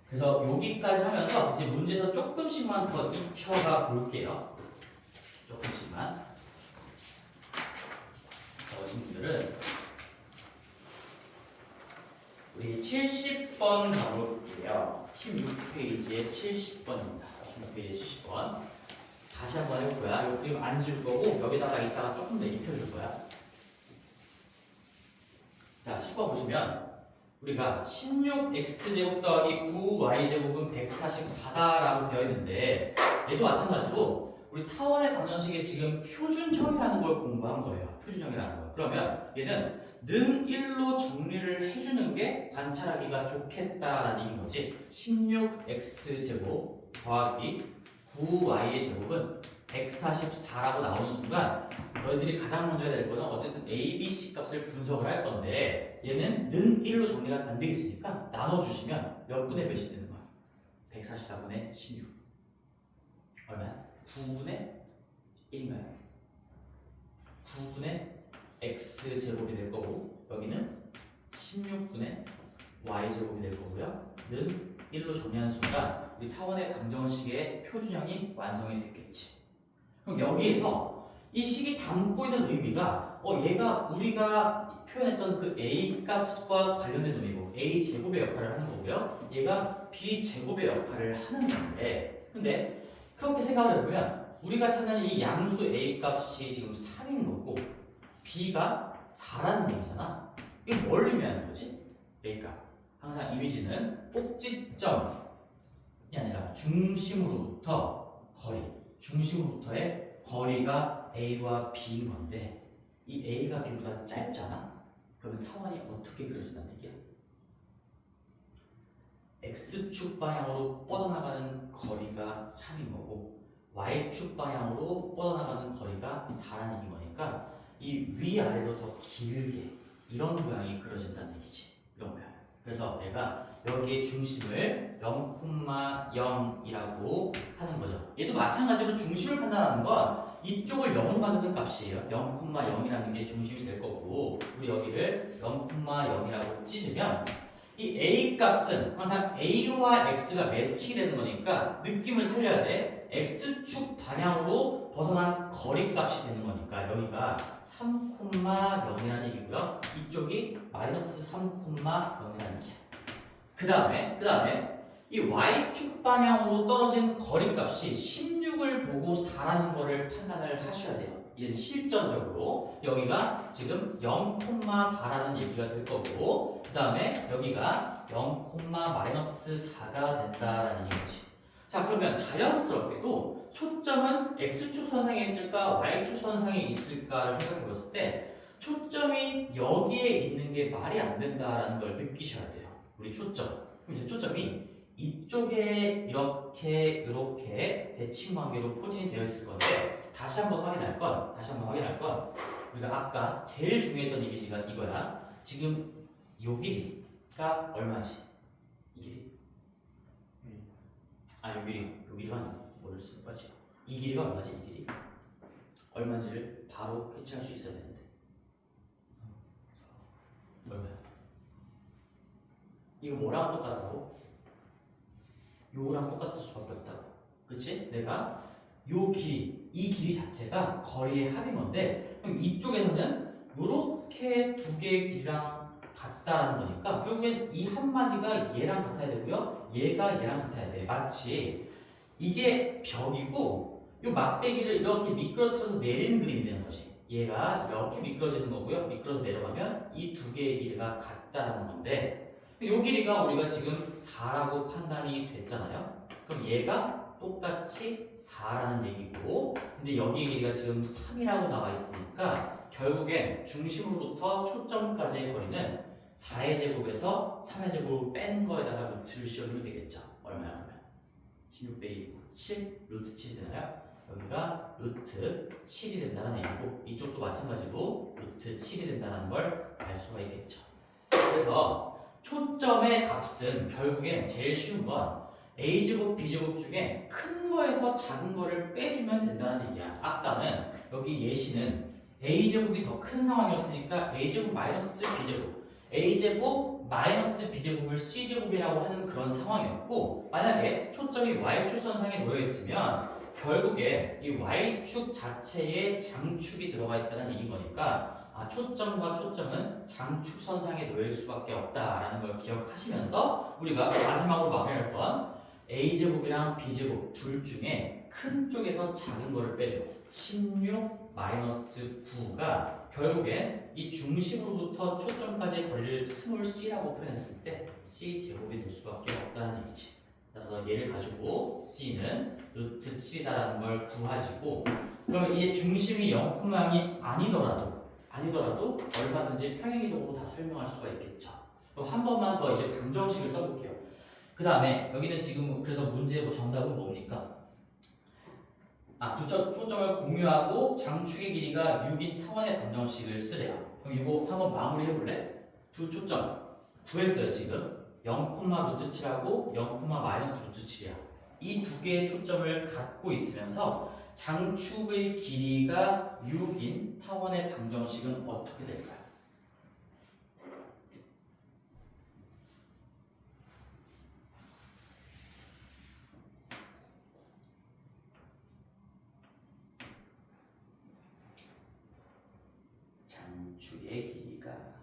그래서 여기까지 하면서 이제 문제에서 조금씩만 더 입혀가 볼게요. 조금씩만. 자, 오신 분들은 우리 70번 가볼게요. 16페이지에 70번입니다. 16페이지에 70번. 다시 한번 해볼 거야. 이 그림 안 지울 거고 여기다가 이따가 조금 더 입혀줄 거야. 자, 10번 보시면 우리가 16x제곱 더하기 9y제곱은 144다라고 되어 있는데 얘도 마찬가지로 우리 타원의 방정식에 지금 표준형이라는 걸 공부한 거예요. 표준형이라는 거. 그러면 얘는 는 1로 정리를 해주는 게 관찰하기가 좋겠다라는 얘기인 거지. 16x제곱 더하기 9y의 제곱은 144라고 나오는 순간 너희들이 가장 먼저 해야 될 거는 어쨌든 a, b, c 값을 분석을 할 건데 얘는 는 1로 정리가 안 되겠으니까 나눠주시면 몇 분의 몇이 되는 거야? 144분의 16 얼마야? 9분의 1인가요? 9분의 x제곱이 될 거고 여기는 16분의 y제곱이 될 거고요 는 1로 정리하는 순간 우리 타원의 방정식의 표준형이 완성이 됐겠지. 그럼 여기에서 이 식이 담고 있는 의미가 얘가 우리가 표현했던 그 a 값과 관련된 의미고 a 제곱의 역할을 하는 거고요. 얘가 b 제곱의 역할을 하는 건데 근데 그렇게 생각을 해보면 우리가 찾는 이 양수 a 값이 지금 3인 거고 b가 4라는 얘기잖아. 이거 뭘 의미하는 거지? a 값. 항상 이미지는 꼭지점이 아니라 중심으로부터 거리, 중심으로부터의 거리가 A와 B인 건데 이 A가 B보다 짧잖아? 그러면 타원이 어떻게 그려진다는 얘기야? X축 방향으로 뻗어나가는 거리가 3인 거고 Y축 방향으로 뻗어나가는 거리가 4라는 얘기인 거니까 이 위아래로 더 길게 이런 모양이 그려진다는 얘기지. 이런 모양. 그래서 내가 여기에 중심을 0,0이라고 하는 거죠. 얘도 마찬가지로 중심을 판단하는 건 이쪽을 0으로 만드는 값이에요. 0,0이라는 게 중심이 될 거고 우리 여기를 0,0이라고 찢으면 이 A 값은 항상 A와 X가 매치게 되는 거니까 느낌을 살려야 돼. X축 방향으로 벗어난 거리 값이 되는 거니까 여기가 3,0이라는 얘기고요. 이쪽이 마이너스 3,0이라는 얘기야. 그 다음에 이 Y축 방향으로 떨어진 거리 값이 16을 보고 4라는 거를 판단을 하셔야 돼요. 이제 실전적으로 여기가 지금 0,4라는 얘기가 될 거고 그 다음에 여기가 0,-4가 된다라는 얘기지. 자 그러면 자연스럽게도 초점은 X축 선상에 있을까 Y축 선상에 있을까를 생각해 봤을 때 초점이 여기에 있는 게 말이 안 된다라는 걸 느끼셔야 돼요. 우리 초점. 그럼 이제 초점이 이쪽에 이렇게 대칭관계로 포진이 되어 있을 건데 다시 한번 확인할 건 우리가 아까 제일 중요했던 이미지가 이거야. 지금 요 길이가 얼마지? 이 길이? 요 길이가 뭐를 쓴 거지? 이 길이가 얼마지? 이 길이? 얼마인지를 바로 캐치할 수 있어야 되는데 얼마야? 이거 뭐랑 똑같다고? 요거랑 똑같을 수밖에 없다고. 그치? 내가 요 길이, 이 길이 자체가 거리의 합인 건데 그럼 이쪽에서는 요렇게 두 개의 길이랑 같다라는 거니까 결국엔 이 한마디가 얘랑 같아야 되고요. 얘가 얘랑 같아야 돼. 마치 이게 벽이고 요 막대기를 이렇게 미끄러뜨려서 내리는 그림이 되는 거지. 얘가 이렇게 미끄러지는 거고요. 미끄러져 내려가면 이 두 개의 길이가 같다라는 건데 요 길이가 우리가 지금 4라고 판단이 됐잖아요. 그럼 얘가 똑같이 4라는 얘기고 근데 여기의 길이가 지금 3이라고 나와 있으니까 결국엔 중심으로부터 초점까지의 거리는 4의 제곱에서 3의 제곱을 뺀 거에다가 루트를 씌워주면 되겠죠. 얼마야 그러면? 16 × 7 루트 7이 되나요? 여기가 루트 7이 된다는 얘기고 이쪽도 마찬가지로 루트 7이 된다는 걸 알 수가 있겠죠. 그래서 초점의 값은 결국엔 제일 쉬운 건 A제곱, B제곱 중에 큰 거에서 작은 거를 빼주면 된다는 얘기야. 아까는 여기 예시는 a제곱이 더 큰 상황이었으니까 a제곱 마이너스 b제곱, a제곱 마이너스 b제곱을 c제곱이라고 하는 그런 상황이었고, 만약에 초점이 y축 선상에 놓여 있으면 결국에 이 y축 자체에 장축이 들어가 있다는 얘기인 거니까, 초점과 초점은 장축 선상에 놓일 수밖에 없다라는 걸 기억하시면서 우리가 마지막으로 마무리할 건 a제곱이랑 b제곱 둘 중에 큰 쪽에서 작은 거를 빼줘. 16 마이너스 9가 결국에 이 중심으로부터 초점까지 걸릴 스몰 c라고 표현했을 때 c제곱이 될 수밖에 없다는 얘기지. 따라서 얘를 가지고 c는 루트 7이다라는 걸 구하시고, 그러면 이제 중심이 0,0이 아니더라도 얼마든지 평행이동으로 다 설명할 수가 있겠죠. 그럼 한 번만 더 이제 방정식을 써볼게요. 그 다음에 여기는 지금 그래서 문제 정답은 뭡니까? 두 초점을 공유하고 장축의 길이가 6인 타원의 방정식을 쓰래요. 그럼 이거 한번 마무리 해볼래? 두 초점 구했어요 지금. 0,루트7하고 0, 마이너스 루트 7이야. 이 두 개의 초점을 갖고 있으면서 장축의 길이가 6인 타원의 방정식은 어떻게 될까요? 장축의 길이가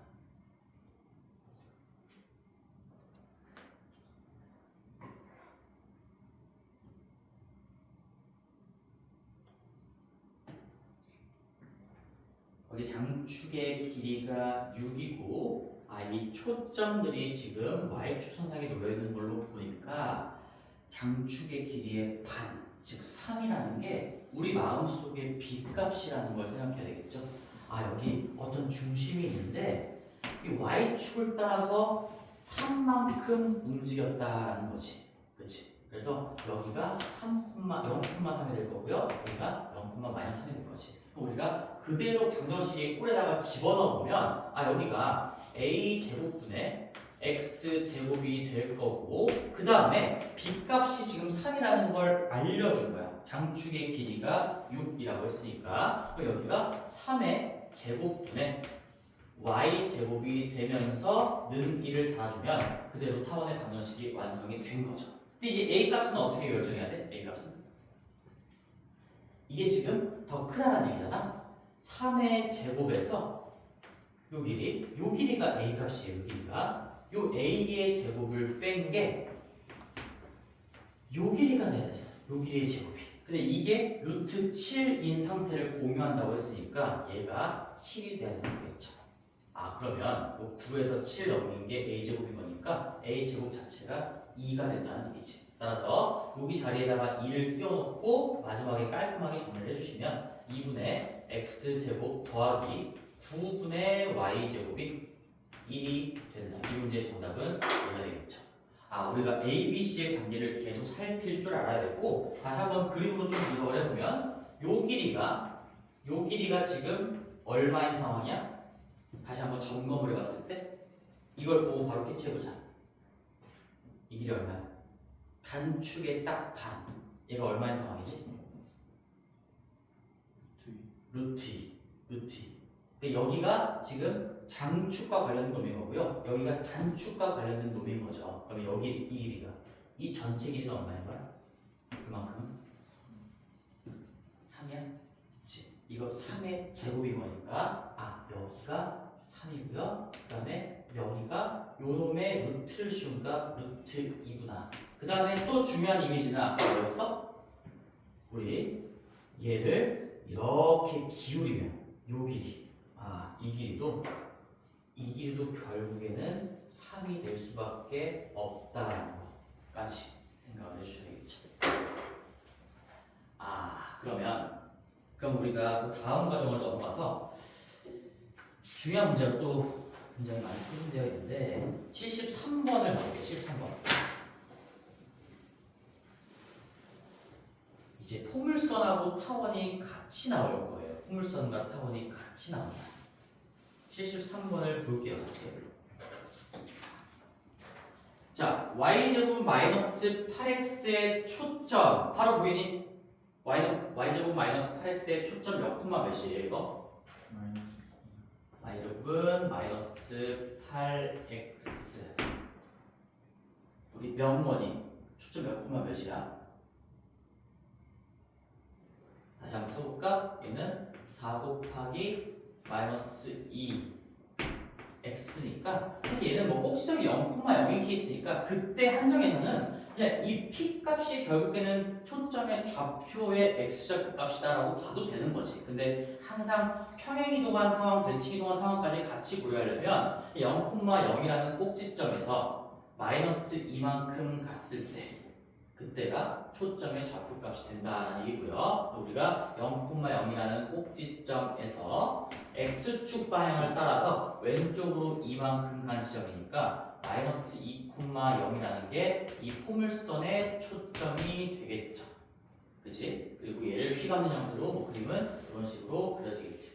여기 장축의 길이가 6이고, 이 초점들이 지금 y축 선상에 놓여 있는 걸로 보니까 장축의 길이의 반, 즉 3이라는 게 우리 마음속의 b값이라는 걸 생각해야 되겠죠. 여기 어떤 중심이 있는데 이 y축을 따라서 3만큼 움직였다라는 거지. 그치? 그래서 여기가 0,3이 될 거고요. 여기가 0,-3이 될 거지. 우리가 그대로 방정식의 꼴에다가 집어넣어 보면 여기가 a제곱분의 x제곱이 될 거고, 그 다음에 b값이 지금 3이라는 걸 알려준 거야. 장축의 길이가 6이라고 했으니까 여기가 3의 제곱분의 y제곱이 되면서 는 1을 달아주면 그대로 타원의 방정식이 완성이 된 거죠. 근데 이제 a값은 어떻게 결정해야 돼? a값은 이게 지금 더 크다는 얘기잖아. 3의 제곱에서 요 길이가 a값이에요. 요 길이가 요 a의 제곱을 뺀 게 요 길이가 돼야 되잖아. 요 길이의 제곱이. 근데 이게 루트 7인 상태를 공유한다고 했으니까 얘가 7이 돼야 되는 거겠죠. 그러면 요 9에서 7 넘는 게 a제곱인 거니까 a제곱 자체가 2가 된다는 얘기지. 따라서 여기 자리에다가 2를 끼워놓고 마지막에 깔끔하게 정리를 해주시면 2분의 x제곱 더하기 9분의 y제곱이 1이 된다. 이 문제의 정답은 얘가 되겠죠. 우리가 A, B, C의 관계를 계속 살필 줄 알아야 되고, 다시 한번 그림으로 좀 분석을 해보면 요 길이가 지금 얼마인 상황이야? 다시 한번 점검을 해봤을 때 이걸 보고 바로 캐치해보자. 이 길이 얼마야? 단축의 딱 반. 얘가 얼마인 상황이지? 루트 2. 근데 여기가 지금 장축과 관련된 놈인 거고요. 여기가 단축과 관련된 놈인 거죠. 그럼 여기 이 길이가 이 전체 길이는 얼마인 거야? 그만큼 3이야? 그치? 이거 3의 제곱인 거니까 여기가 3이고요. 그 다음에 여기가 요 놈의 루트를 씌운다. 루트 2구나. 그 다음에 또 중요한 이미지는 아까 뭐였어? 우리 얘를 이렇게 기울이면 요 길이, 이 길이도 결국에는 3이 될 수밖에 없다는 것까지 생각을 해주셔야 되겠죠. 그럼 우리가 다음 과정을 넘어가서 중요한 문제가 또 굉장히 많이 표준되어 있는데 73번을 볼게요. 73번. 이제 포물선하고 타원이 같이 나올 거예요. 포물선과 타원이 같이 나온다. 73번을 볼게요. 같이. 자, y제곱 마이너스 8x의 초점 바로 보이니? y제곱 마이너스 8x의 초점 몇 콤마 몇이에요 이거? y제곱은 마이너스 8x. 우리 명원이 초점 몇 콤마 몇이야? 다시 한번 써볼까? 얘는 4 곱하기 마이너스 2 x니까 사실 얘는 뭐 꼭지점이 0,0인 케이스니까 그때 한정에서는 그냥 이 p 값이 결국에는 초점의 좌표의 x좌표 값이다라고 봐도 되는 거지. 근데 항상 평행이동한 상황, 대칭이동한 상황까지 같이 고려하려면 0,0이라는 꼭지점에서 마이너스 2만큼 갔을 때 그때가 초점의 좌표값이 된다는 얘기고요. 우리가 0,0이라는 꼭지점에서 x축 방향을 따라서 왼쪽으로 이만큼 간 지점이니까 마이너스 2,0이라는 게 이 포물선의 초점이 되겠죠. 그치? 그리고 얘를 휘감는 형태로 뭐 그림은 이런 식으로 그려지겠죠.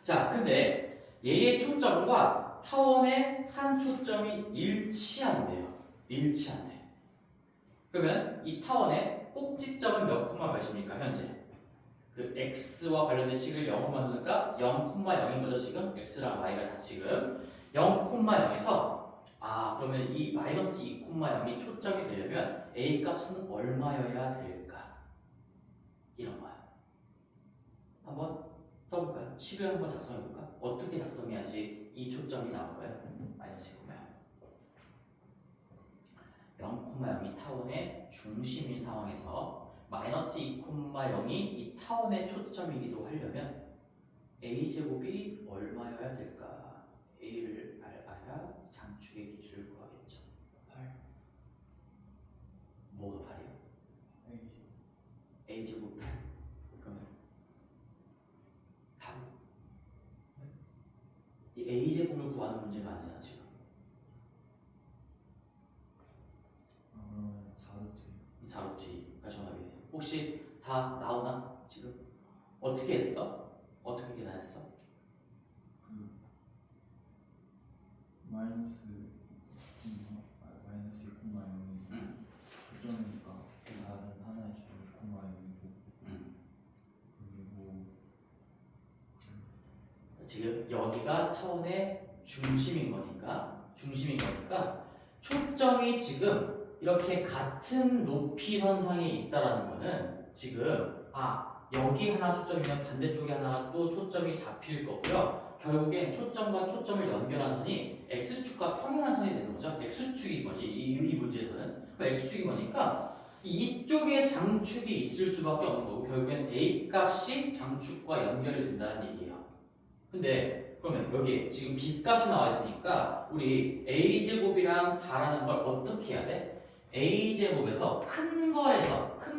자, 근데 얘의 초점과 타원의 한 초점이 일치한대요. 일치한대. 그러면 이 타원의 꼭지점은 몇 콤마 몇입니까 현재? 그 x와 관련된 식을 0으로 만드니까 0,0인 거죠 지금? x랑 y가 다 지금 0,0에서 그러면 이 마이너스 2,0이 초점이 되려면 a 값은 얼마여야 될까? 이런 거야. 한번 써볼까요? 식을 한번 작성해볼까? 어떻게 작성해야지 이 초점이 나올까요? 마이너스 0,0이 타원의 중심인 상황에서 마이너스 2,0이 이 타원의 초점이기도 하려면 a제곱이 얼마여야 될까? a를 알아야 장축의 길이를 구하겠죠. 8. 뭐가 8이요? a제곱 8. 그러면 답. 이 a제곱을 구하는 문제가 아니잖아 지금. 4루트가 정답이 돼요. 혹시 다 나오나? 지금? 어떻게 했어? 어떻게 계산했어? 마이너스 2,0이 초점이니까 다른 하나의 초점 2,0이고 그리고 지금 여기가 타원의 중심인 거니까 초점이 지금 이렇게 같은 높이 선상에 있다라는 거는 지금 여기 하나 초점이면 반대쪽에 하나 또 초점이 잡힐 거고요. 결국엔 초점과 초점을 연결한 선이 x축과 평행한 선이 되는 거죠. x축인 거지 이 문제에서는. x축인 거니까 이쪽에 장축이 있을 수밖에 없는 거고 결국엔 a 값이 장축과 연결이 된다는 얘기예요. 근데 그러면 여기 지금 b 값이 나와 있으니까 우리 a제곱이랑 4라는 걸 어떻게 해야 돼? a제곱에서 큰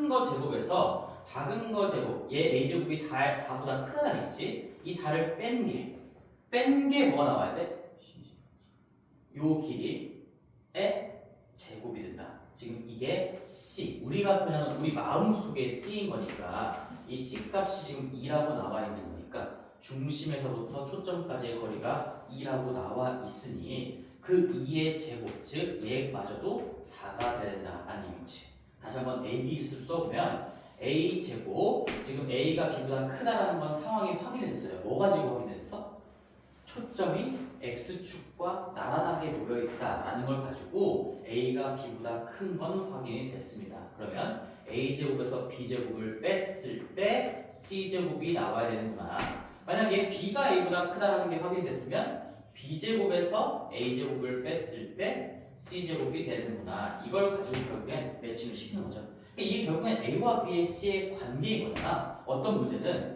거 제곱에서 작은 거 제곱, 얘 a제곱이 4보다 크다는 얘기지. 이 4를 뺀 게 뭐가 나와야 돼? 요 길이의 제곱이 된다. 지금 이게 c, 우리가 표현하는 우리 마음속의 c인 거니까 이 c 값이 지금 2라고 나와 있는 거니까 중심에서부터 초점까지의 거리가 2라고 나와 있으니 그 2의 제곱, 즉 얘마저도 4가 된다라는 얘기지. 다시 한번 a, b 수를 써보면 a 제곱, 지금 a가 b보다 크다라는 건 상황이 확인됐어요. 뭐 가지고 확인됐어? 초점이 x축과 나란하게 놓여있다라는 걸 가지고 a가 b보다 큰 건 확인이 됐습니다. 그러면 a제곱에서 b제곱을 뺐을 때 c제곱이 나와야 되는구나. 만약에 b가 a보다 크다라는 게 확인됐으면 b제곱에서 a제곱을 뺐을 때 c제곱이 되는구나. 이걸 가지고 결국엔 매칭을 시키는 거죠. 이게 결국엔 a와 b의 c의 관계인 거잖아. 어떤 문제는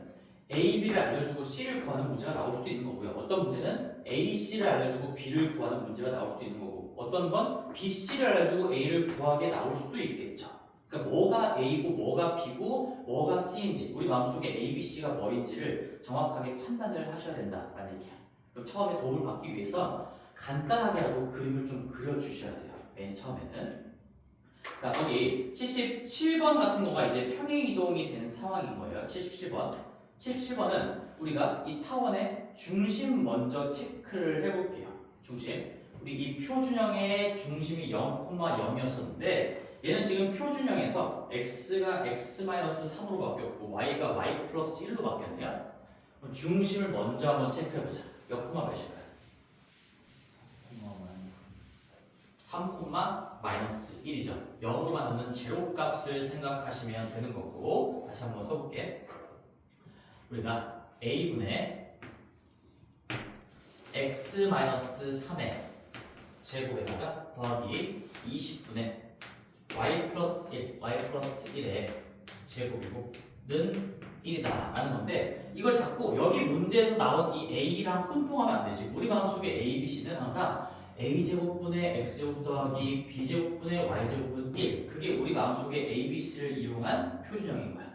a, b를 알려주고 c를 구하는 문제가 나올 수도 있는 거고요. 어떤 문제는 a, c를 알려주고 b를 구하는 문제가 나올 수도 있는 거고 어떤 건 b, c를 알려주고 a를 구하게 나올 수도 있겠죠. 그러니까 뭐가 a고 뭐가 b고 뭐가 c인지 우리 마음속에 a, b, c가 뭐인지를 정확하게 판단을 하셔야 된다라는 얘기야. 그럼 처음에 도움을 받기 위해서 간단하게라도 그림을 좀 그려주셔야 돼요. 맨 처음에는. 자, 거기 77번 같은 거가 이제 평행이동이 된 상황인 거예요. 77번. 77번은 우리가 이 타원의 중심 먼저 체크를 해볼게요. 중심. 우리 이 표준형의 중심이 0,0이었었는데 얘는 지금 표준형에서 x가 x-3으로 바뀌었고 y가 y+1로 바뀌었네요. 그럼 중심을 먼저 한번 체크해보자. 몇 코마 몇일까요? 3,-1이죠. 0으로만 넣는 제로 값을 생각하시면 되는 거고, 다시 한번 써볼게. 우리가 a분의 x-3의 제곱에다가 더하기 20분의 y 플러스 1의 제곱이고 는 1이다 라는 건데, 이걸 자꾸 여기 문제에서 나온 이 a랑 혼동하면 안 되지. 우리 마음속에 a, b, c는 항상 a제곱분의 x제곱 더하기 b제곱분의 y제곱분 1, 그게 우리 마음속에 a, b, c를 이용한 표준형인 거야.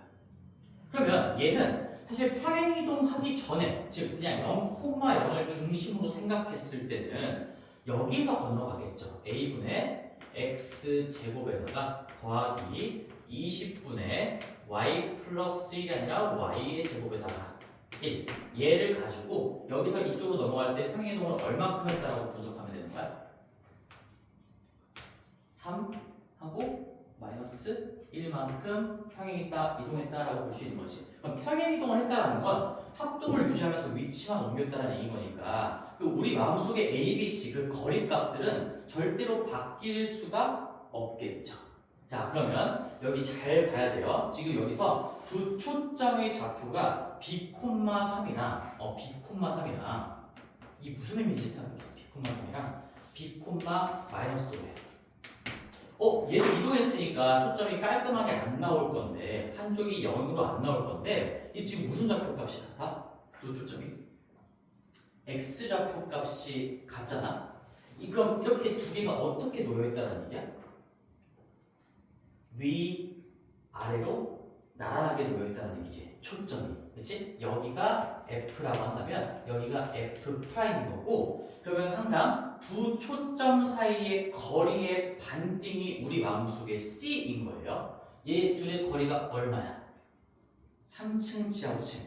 그러면 얘는 사실 평행이동 하기 전에, 즉 그냥 0,0을 중심으로 생각했을 때는 여기서 건너가겠죠. a분의 x제곱에다가 더하기 20분의 y 플러스 1이 아니라 y의 제곱에다가 1, 얘를 가지고 여기서 이쪽으로 넘어갈 때 평행이동을 얼마큼 했다라고 분석하면 되는 거야? 3하고 마이너스 1만큼 평행했다, 이동했다라고 볼 수 있는 거지. 그럼 평행이동을 했다라는 건 합동을 유지하면서 위치만 옮겼다라는 얘기인 거니까, 그 우리 마음속에 A, B, C 그 거리값들은 절대로 바뀔 수가 없겠죠. 자, 그러면 여기 잘 봐야 돼요. 지금 여기서 두 초점의 좌표가 B,3이랑 B,3이랑 이 무슨 의미인지 생각해보자. B,3이랑 B,-5예요. 얘도 이동했으니까 초점이 깔끔하게 안 나올 건데, 한쪽이 0으로 안 나올 건데, 이 지금 무슨 좌표값이 같아? 두 초점이 x 좌표값이 같잖아. 그럼 이렇게 두 개가 어떻게 놓여있다는 얘기야? 위 아래로 나란하게 놓여있다는 얘기지. 초점이, 그렇지? 여기가 F라고 한다면 여기가 F 프라임인 거고, 그러면 항상 두 초점 사이의 거리의 반띵이 우리 마음속에 C인 거예요. 얘 둘의 거리가 얼마야? 3층 지하 5층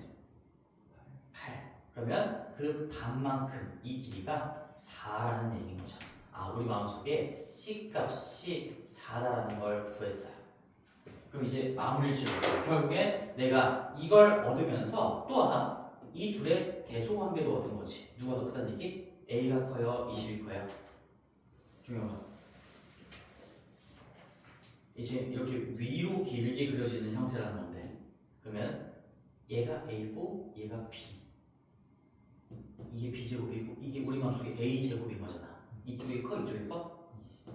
8. 그러면 그 반만큼 이 길이가 4라는 얘기인 거죠. 아, 우리 마음속에 C 값이 4다라는 걸 구했어요. 그럼 이제 마무리를 지어볼게요. 결국에 내가 이걸 얻으면서 또 하나, 이 둘의 대소관계도 얻은 거지. 누가 더 크다는 얘기? A가 커요? 20이 커요? 중요한 건 이제 이렇게 위로 길게 그려지는 형태라는 건데, 그러면 얘가 A고 얘가 B, 이게 B제곱이고 이게 우리 마음속에 A제곱인 거잖아. 이쪽이 커? 이쪽이 커?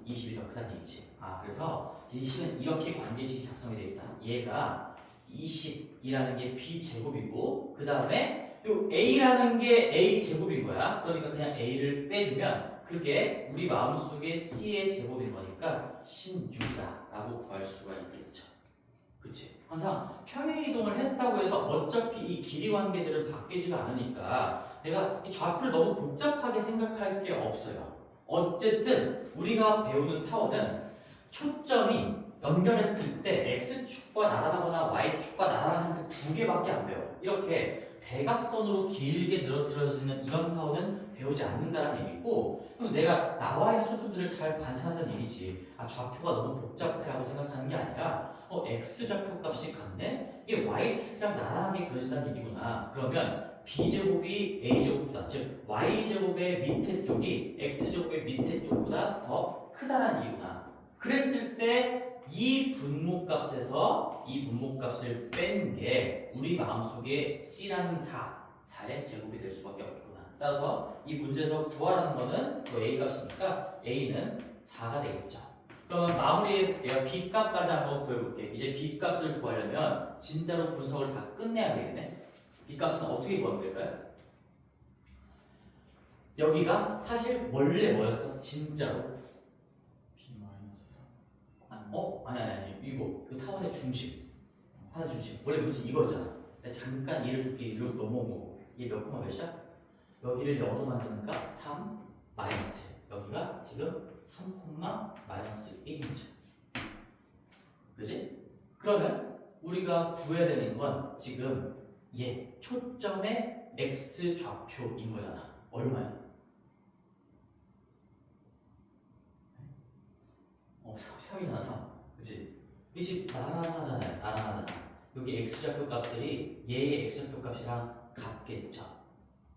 20이 더 크다는 얘기지. 아, 그래서 이 식은 이렇게 관계식이 작성이 되어 있다. 얘가 20이라는 게 B제곱이고, 그 다음에 요 A라는 게 A제곱인 거야. 그러니까 그냥 A를 빼주면 그게 우리 마음속에 C의 제곱인 거니까 16이다 라고 구할 수가 있겠죠. 그치? 항상 평행이동을 했다고 해서 어차피 이 길이 관계들은 바뀌지가 않으니까 내가 이 좌표를 너무 복잡하게 생각할 게 없어요. 어쨌든 우리가 배우는 타원은 초점이 연결했을 때 X축과 나란하거나 Y축과 나란한 그 두 개밖에 안 배워요. 이렇게 대각선으로 길게 늘어뜨려지는 이런 타원은 배우지 않는다는 얘기고, 그럼 내가 나와 있는 초점들을 잘 관찰한다는 얘기지. 아, 좌표가 너무 복잡해라고 생각하는 게 아니라 X 좌표 값이 같네? 이게 Y축이랑 나란하게 그려진다는 얘기구나. 그러면 B제곱이 A제곱보다, 즉 Y제곱의 밑에 쪽이 X제곱의 밑에 쪽보다 더 크다는 얘기구나. 그랬을 때 이 분모값에서 이 분모값을 뺀 게 우리 마음속에 C라는 4의 제곱이 될 수밖에 없겠구나. 따라서 이 문제에서 구하라는 거는 또 A 값이니까 A는 4가 되겠죠. 그러면 마무리해볼게요. B값까지 한번 구해볼게. 이제 B값을 구하려면 진짜로 분석을 다 끝내야 되겠네. B값은 어떻게 구하면 될까요? 여기가 사실 원래 뭐였어? 진짜로 아니 이거 타원의 중심, 타원 중심 원래 무슨 이거잖아. 잠깐 얘를 두께 이리로 넘어온 거고, 얘 몇 코마 몇이야? 여기를 0으로 만드니까 3 마이너스, 여기가 지금 3 코마 마이너스 1이죠. 그지? 그러면 우리가 구해야 되는 건 지금 얘 초점의 x 좌표인 거잖아. 얼마야? 3이잖아, 3. 그치? 이 집 나란하잖아. 여기 x좌표 값들이 얘의 x좌표 값이랑 같겠죠.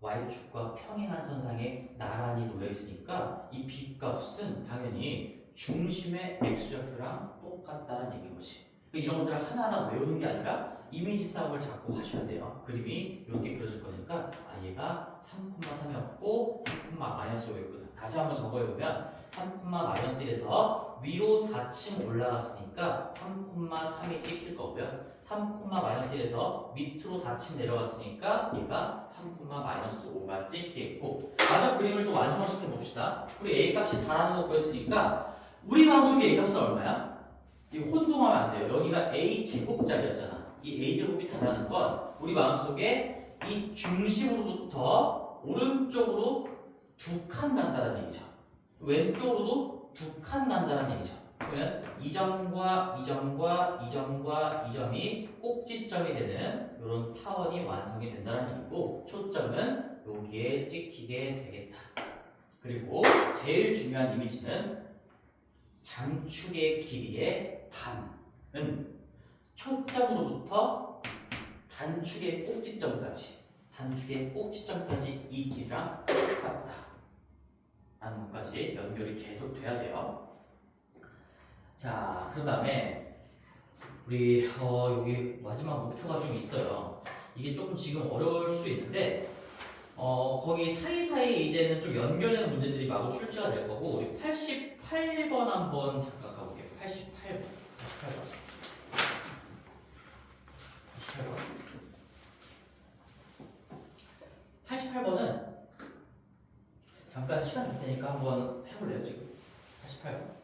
y축과 평행한 선상에 나란히 놓여 있으니까 이 b 값은 당연히 중심의 x좌표랑 똑같다는 얘기인 것이. 이런 것들을 하나하나 외우는 게 아니라 이미지 싸움을 자꾸 하셔야 돼요. 그림이 이렇게 그려질 거니까 얘가 3,3이었고 3,-5였거든. 다시 한번 적어보면 3,-1에서 위로 4층 올라갔으니까 3,3이 찍힐 거고요. 3,-1에서 밑으로 4층 내려갔으니까 얘가 3,-5가 찍히겠고, 마저 그림을 또 완성시켜 봅시다. 우리 a 값이 4라는 거 구했으니까 우리 마음속에 a 값은 얼마야? 이 혼동하면 안 돼요. 여기가 a 제곱짜리였잖아. 이 a 제곱이 4라는 건 우리 마음속에 이 중심으로부터 오른쪽으로 2칸 간다는 얘기죠. 왼쪽으로도 2칸 간다는 얘기죠. 그러면 이 점과 이 점과 이 점과 이 점이 꼭지점이 되는 이런 타원이 완성이 된다는 얘기고, 초점은 여기에 찍히게 되겠다. 그리고 제일 중요한 이미지는 장축의 길이의 반은 초점으로부터 단축의 꼭지점까지 이 길이랑 똑같다 라는 것까지 연결이 계속 돼야 돼요. 자, 그 다음에 우리 여기 마지막 목표가 좀 있어요. 이게 조금 지금 어려울 수 있는데 거기 사이사이에 이제는 좀 연결되는 문제들이 마구 출제가 될 거고, 우리 88번 한번 잠깐 가볼게요. 88번. 88번은 잠깐 시간 될 테니까 한번 해볼래요, 지금? 88번.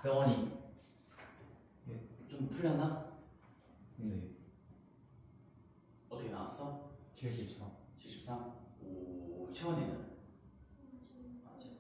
병원이 좀 풀렸나? 네. 어떻게 나왔어? 73. 73? 오, 채원이는? 맞지?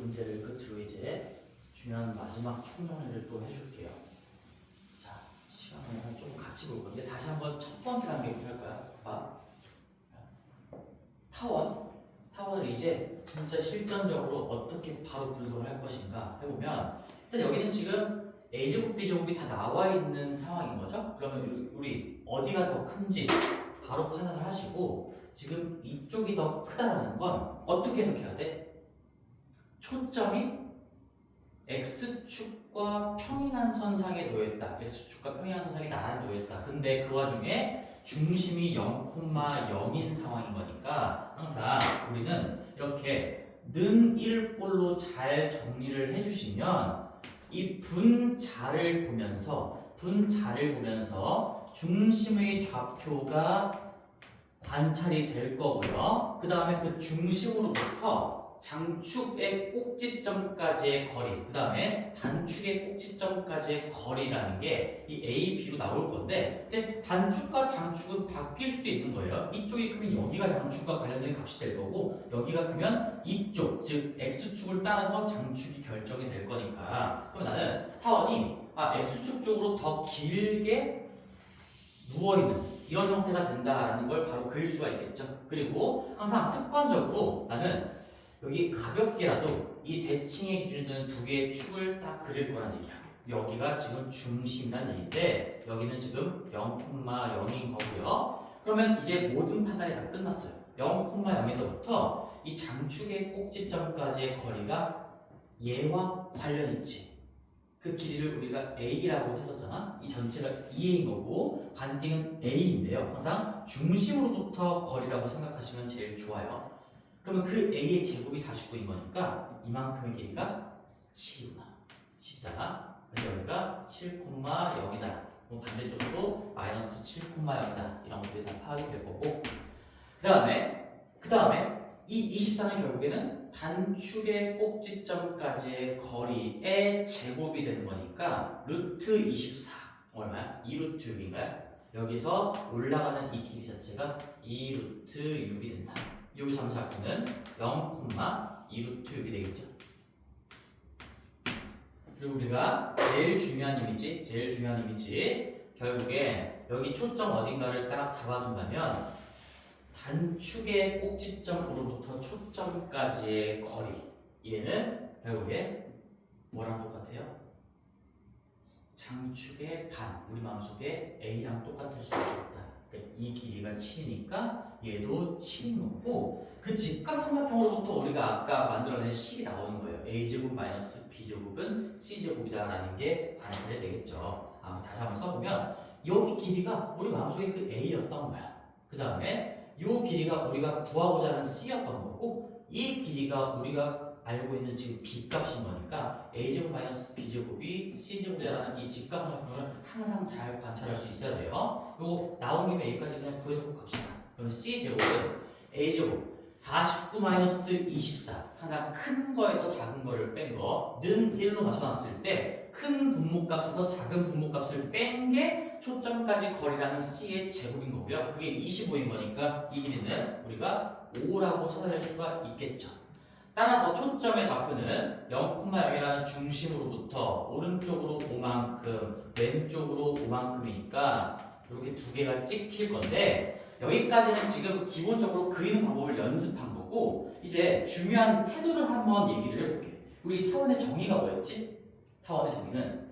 문제를 끝으로 이제 중요한 마지막 총정리를 또 해줄게요. 자, 시간을 좀 같이 볼 건데 다시 한번 첫 번째 단계부터 할까요? 봐. 타원을 이제 진짜 실전적으로 어떻게 바로 분석을 할 것인가 해보면 일단 여기는 지금 A제곱, B제곱이 다 나와 있는 상황인 거죠? 그러면 우리 어디가 더 큰지 바로 판단을 하시고 지금 이쪽이 더 크다라는 건 어떻게 해석해야 돼? 초점이 X축과 평행한 선상에 놓여있다. X축과 평행한 선상에 나란히 놓여있다. 근데 그 와중에 중심이 0,0인 상황인 거니까 항상 우리는 이렇게 는 1꼴로 잘 정리를 해주시면 이 분자를 보면서 중심의 좌표가 관찰이 될 거고요. 그 다음에 그 중심으로부터 장축의 꼭지점까지의 거리, 그 다음에 단축의 꼭지점까지의 거리라는 게 이 A, B로 나올 건데, 근데 단축과 장축은 바뀔 수도 있는 거예요. 이쪽이 크면 여기가 장축과 관련된 값이 될 거고, 여기가 크면 이쪽, 즉 X축을 따라서 장축이 결정이 될 거니까. 그럼 나는 타원이 X축 쪽으로 더 길게 누워있는 이런 형태가 된다라는 걸 바로 그릴 수가 있겠죠. 그리고 항상 습관적으로 나는 여기 가볍게라도 이 대칭의 기준이 되는 두 개의 축을 딱 그릴 거란 얘기야. 여기가 지금 중심이란 얘기인데 여기는 지금 0,0인 거고요. 그러면 이제 모든 판단이 다 끝났어요. 0,0에서부터 이 장축의 꼭지점까지의 거리가 얘와 관련 있지. 그 길이를 우리가 A라고 했었잖아. 이 전체가 2A인 거고 반띵은 A인데요. 항상 중심으로부터 거리라고 생각하시면 제일 좋아요. 그러면 그 A의 제곱이 49인 거니까 이만큼의 길이가 7이구나. 7이다. 그래서 여기가 7,0이다. 반대쪽도 마이너스 7,0이다. 이런 것들이 다 파악이 될 거고 그 다음에 이 24는 결국에는 단축의 꼭지점까지의 거리의 제곱이 되는 거니까 루트 24 얼마야? 2루트 6인가요? 여기서 올라가는 이 길이 자체가 2루트 6이 된다. 여기서 하면 좌표는 0,2루트 6이 되겠죠. 그리고 우리가 제일 중요한 이미지 결국에 여기 초점 어딘가를 딱 잡아둔다면 단축의 꼭지점으로부터 초점까지의 거리 얘는 결국에 뭐랑 똑같아요? 장축의 반 우리 마음속에 A랑 똑같을 수가 없다. 그러니까 이 길이가 7이니까 얘도 7인 거고 그 직각삼각형으로부터 우리가 아까 만들어낸 식이 나오는 거예요. A제곱 마이너스 B제곱은 C제곱이다라는 게 관찰이 되겠죠. 다시 한번 써보면 여기 길이가 우리 마음속에 그 A였던 거야. 그 다음에 이 길이가 우리가 구하고자 하는 C였던 거고 이 길이가 우리가 알고 있는 지금 B값인 거니까 A제곱 마이너스 B제곱이 C제곱이라는 이 직각삼각형을 항상 잘 관찰할 수 있어야 돼요. 요거 나온 김에 여기까지 그냥 구해놓고 갑시다. 그럼 C제곱은 A제곱 49 마이너스 24 항상 큰 거에서 작은 거를 뺀 거는 1로 맞춰놨을 때 큰 분모값에서 작은 분모값을 뺀 게 초점까지 거리라는 C의 제곱인 거고요. 그게 25인 거니까 이 길이는 우리가 5라고 찾아낼 수가 있겠죠. 따라서 초점의 좌표는 0,0이라는 중심으로부터 오른쪽으로 5만큼, 왼쪽으로 5만큼이니까 이렇게 두 개가 찍힐 건데 여기까지는 지금 기본적으로 그리는 방법을 연습한 거고 이제 중요한 태도를 한번 얘기를 해볼게요. 우리 타원의 정의가 뭐였지? 타원의 정의는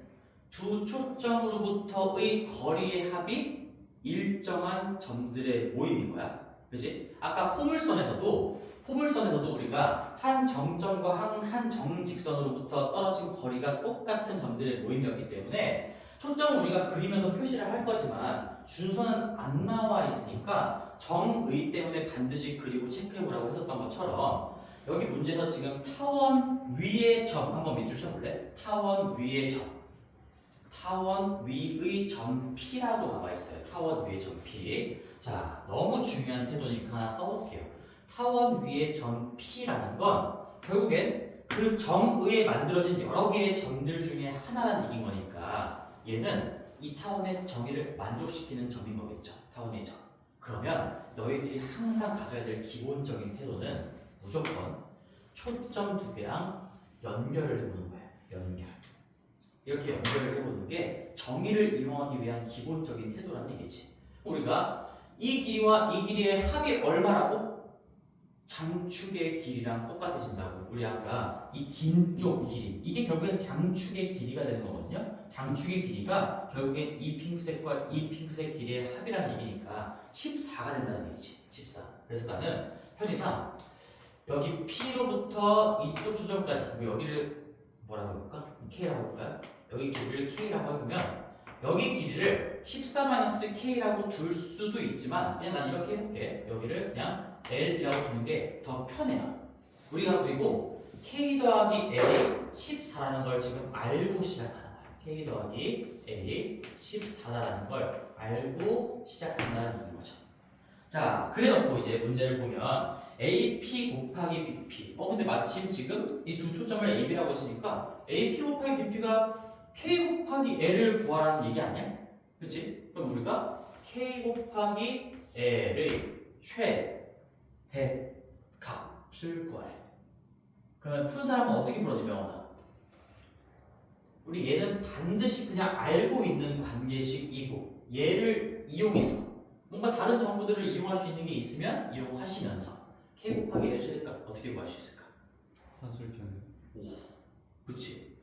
두 초점으로부터의 거리의 합이 일정한 점들의 모임인 거야. 그치? 아까 포물선에서도 우리가 한 정점과 한 정직선으로부터 떨어진 거리가 똑같은 점들의 모임이었기 때문에 초점을 우리가 그리면서 표시를 할 거지만 준선은 안 나와 있으니까 정의 때문에 반드시 그리고 체크해보라고 했었던 것처럼 여기 문제에서 지금 타원 위의 점 한번 밑줄 쳐볼래? 타원 위의 점 타원 위의 점 P라고 나와 있어요. 타원 위의 점 P. 자, 너무 중요한 태도니까 하나 써볼게요. 타원 위의 점 P라는 건 결국엔 그 점의에 만들어진 여러 개의 점들 중에 하나라는 얘기인 거니까 얘는 이 타원의 정의를 만족시키는 점인 거겠죠. 타원의 점. 그러면 너희들이 항상 가져야 될 기본적인 태도는 무조건 초점 두 개랑 연결을 해보는 거예요. 연결. 이렇게 연결을 해보는 게 정의를 이용하기 위한 기본적인 태도라는 얘기지. 우리가 이 길이와 이 길이의 합이 얼마라고? 장축의 길이랑 똑같아진다고. 우리 아까 이 긴 쪽 길이, 이게 결국엔 장축의 길이가 되는 거거든요. 장축의 길이가 결국엔 이 핑크색과 이 핑크색 길이의 합이라는 얘기니까 14가 된다는 얘기지. 14. 그래서 나는 편의상 여기 P로부터 이쪽 조점까지, 여기를 뭐라고 해볼까? K라고 해볼까요? 여기 길이를 K라고 해보면 여기 길이를 14-K라고 둘 수도 있지만 그냥 난 이렇게 해볼게. 여기를 그냥 L이라고 두는 게 더 편해요. 우리가 그리고 K 더하기 L이 14라는 걸 지금 알고 시작하는 거야. K 더하기 L이 14라는 걸 알고 시작한다는 얘기인 거죠. 자, 그래놓고 이제 문제를 보면 AP 곱하기 BP. 근데 마침 지금 이 두 초점을 AB라고 했으니까 AP 곱하기 BP가 K 곱하기 L을 구하라는 얘기 아니야? 그치? 그럼 우리가 K 곱하기 L의 최대값을 구하래. 그러면 푸는 사람은 어떻게 풀어내, 명원아? 우리 얘는 반드시 그냥 알고 있는 관계식이고 얘를 이용해서 뭔가 다른 정보들을 이용할 수 있는 게 있으면 이용하시면서 K 곱하기 L의 최대값 어떻게 구할 수 있을까? 산술평균. 오, 그치?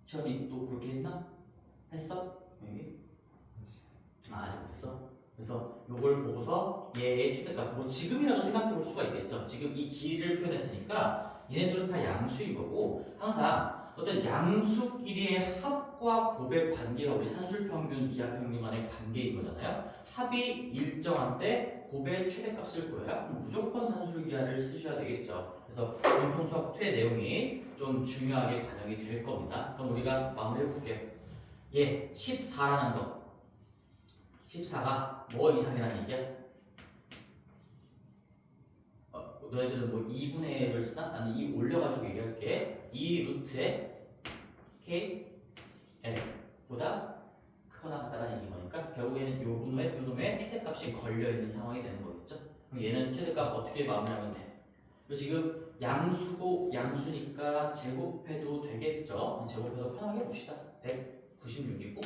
시현이 또 그렇게 했나? 했어? 여기? 아직 못했어? 그래서 요걸 보고서 얘의 최대값, 뭐 지금이라도 생각해 볼 수가 있겠죠. 지금 이 길이를 표현했으니까 얘네들은 다 양수인 거고, 항상 어떤 양수 길이의 합과 곱의 관계가 우리 산술평균, 기하평균 간의 관계인 거잖아요. 합이 일정한 때 곱의 최대값을 구해야 그럼 무조건 산술기하를 쓰셔야 되겠죠. 그래서 공통수학 투의 내용이 좀 중요하게 반영이 될 겁니다. 그럼 우리가 마무리해 볼게요. 14라는 거. 14가 뭐 이상이라는 얘기야? 너희들은 뭐 2분의 1을 쓰나? 나는 2 올려가지고 얘기할게. 2 루트에 K, L보다 크거나 같다는 얘기인 거니까 결국에는 요놈의 최대값이 걸려있는 상황이 되는 거겠죠? 그럼 얘는 최대값 어떻게 마무리하면 돼? 지금 양수고 양수니까 제곱해도 되겠죠? 제곱해서 편하게 봅시다. 196이고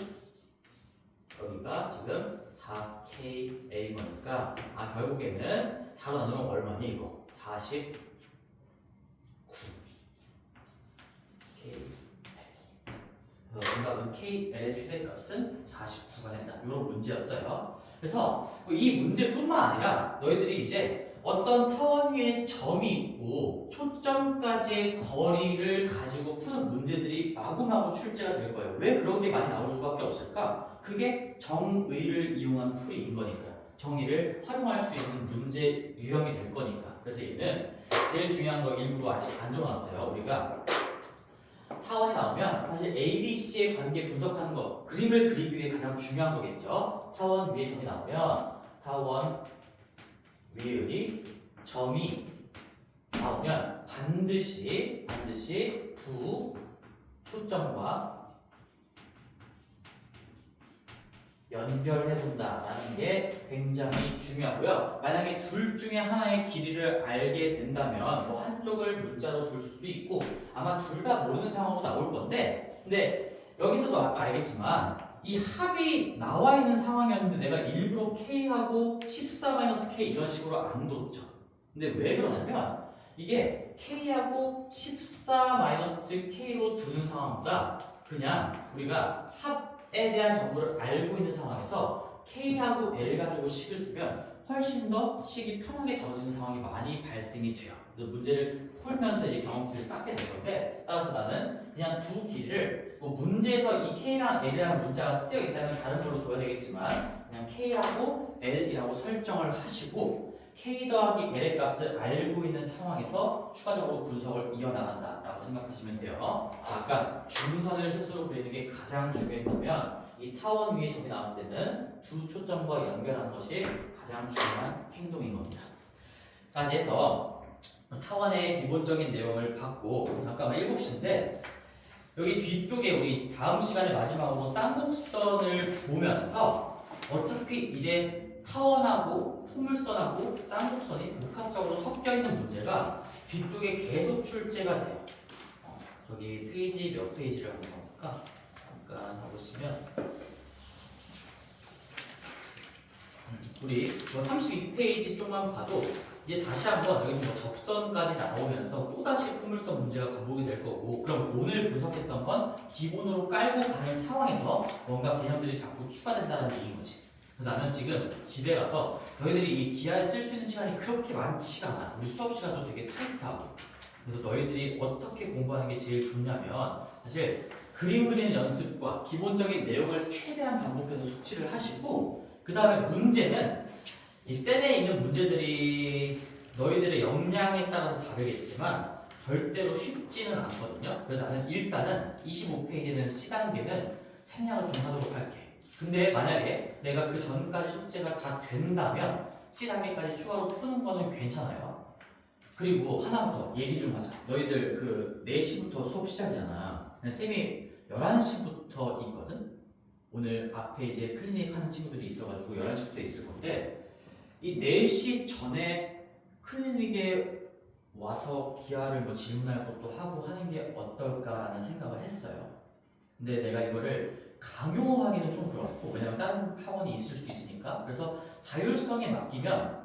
여기가 지금 4KA 거니까 결국에는 4로 나누면 얼마니 이거? 49 K. 그래서 정답은 KL의 최대값은 49가 된다. 이런 문제였어요. 그래서 이 문제뿐만 아니라 너희들이 이제 어떤 타원 위에 점이 있고 초점까지의 거리를 가지고 푸는 문제들이 마구마구 출제가 될 거예요. 왜 그런 게 많이 나올 수밖에 없을까? 그게 정의를 이용한 풀이인 거니까. 정의를 활용할 수 있는 문제 유형이 될 거니까. 그래서 얘는 제일 중요한 거 일부러 아직 안 적어놨어요. 우리가 타원이 나오면 사실 A, B, C의 관계 분석하는 거, 그림을 그리기 위해 가장 중요한 거겠죠. 타원 위에 점이 나오면 타원 위의 점이 나오면 반드시 두 초점과 연결해본다라는 게 굉장히 중요하고요. 만약에 둘 중에 하나의 길이를 알게 된다면 뭐 한쪽을 문자로 둘 수도 있고 아마 둘 다 모르는 상황으로 나올 건데, 근데 여기서도 아까 알겠지만 이 합이 나와 있는 상황이었는데 내가 일부러 K하고 14-K 이런 식으로 안 뒀죠. 근데 왜 그러냐면 이게 K하고 14-K로 두는 상황보다 그냥 우리가 합에 대한 정보를 알고 있는 상황에서 K하고 L 가지고 식을 쓰면 훨씬 더 식이 편하게 다뤄지는 상황이 많이 발생이 돼요. 그래서 문제를 풀면서 이제 경험치를 쌓게 될 건데, 따라서 나는 그냥 두 길이를 뭐 문제에서 이 K랑 L이라는 문자가 쓰여 있다면 다른 걸로 둬야 되겠지만 그냥 K라고 L이라고 설정을 하시고 K 더하기 L의 값을 알고 있는 상황에서 추가적으로 분석을 이어나간다라고 생각하시면 돼요. 아까 중선을 스스로 그리는 게 가장 중요했다면 이 타원 위에 점이 나왔을 때는 두 초점과 연결하는 것이 가장 중요한 행동인 겁니다. 까지 해서 타원의 기본적인 내용을 봤고, 잠깐만 7시인데 여기 뒤쪽에 우리 다음 시간에 마지막으로 쌍곡선을 보면서 어차피 이제 타원하고 포물선하고 쌍곡선이 복합적으로 섞여 있는 문제가 뒤쪽에 계속 출제가 돼요. 저기 페이지 몇 페이지를 한번 볼까? 잠깐 가보시면 우리 뭐 32페이지 쪽만 봐도 이제 다시 한번 여기 뭐 접선까지 나오면서 또다시 포물선 문제가 반복이 될 거고, 그럼 오늘 분석했던 건 기본으로 깔고 가는 상황에서 뭔가 개념들이 자꾸 추가된다는 얘기인 거지. 나는 지금 집에 가서 너희들이 이 기하에 쓸 수 있는 시간이 그렇게 많지가 않아. 우리 수업 시간도 되게 타이트하고. 그래서 너희들이 어떻게 공부하는 게 제일 좋냐면 사실 그림 그리는 연습과 기본적인 내용을 최대한 반복해서 숙지를 하시고, 그 다음에 문제는 이 셀에 있는 문제들이 너희들의 역량에 따라서 다르겠지만 절대로 쉽지는 않거든요. 그래서 나는 일단은 25페이지는 C단계는 생략을 좀 하도록 할게. 근데 만약에 내가 그 전까지 숙제가 다 된다면 C단계까지 추가로 푸는 거는 괜찮아요. 그리고 하나부터 얘기 좀 하자. 너희들 그 4시부터 수업 시작이잖아. 쌤이 11시부터 있거든? 오늘 앞에 이제 클리닉 하는 친구들이 있어가지고 11시부터 있을 건데, 이 4시 전에 클리닉에 와서 기하를 뭐 질문할 것도 하고 하는 게 어떨까라는 생각을 했어요. 근데 내가 이거를 강요하기는 좀 그렇고, 왜냐면 다른 학원이 있을 수도 있으니까. 그래서 자율성에 맡기면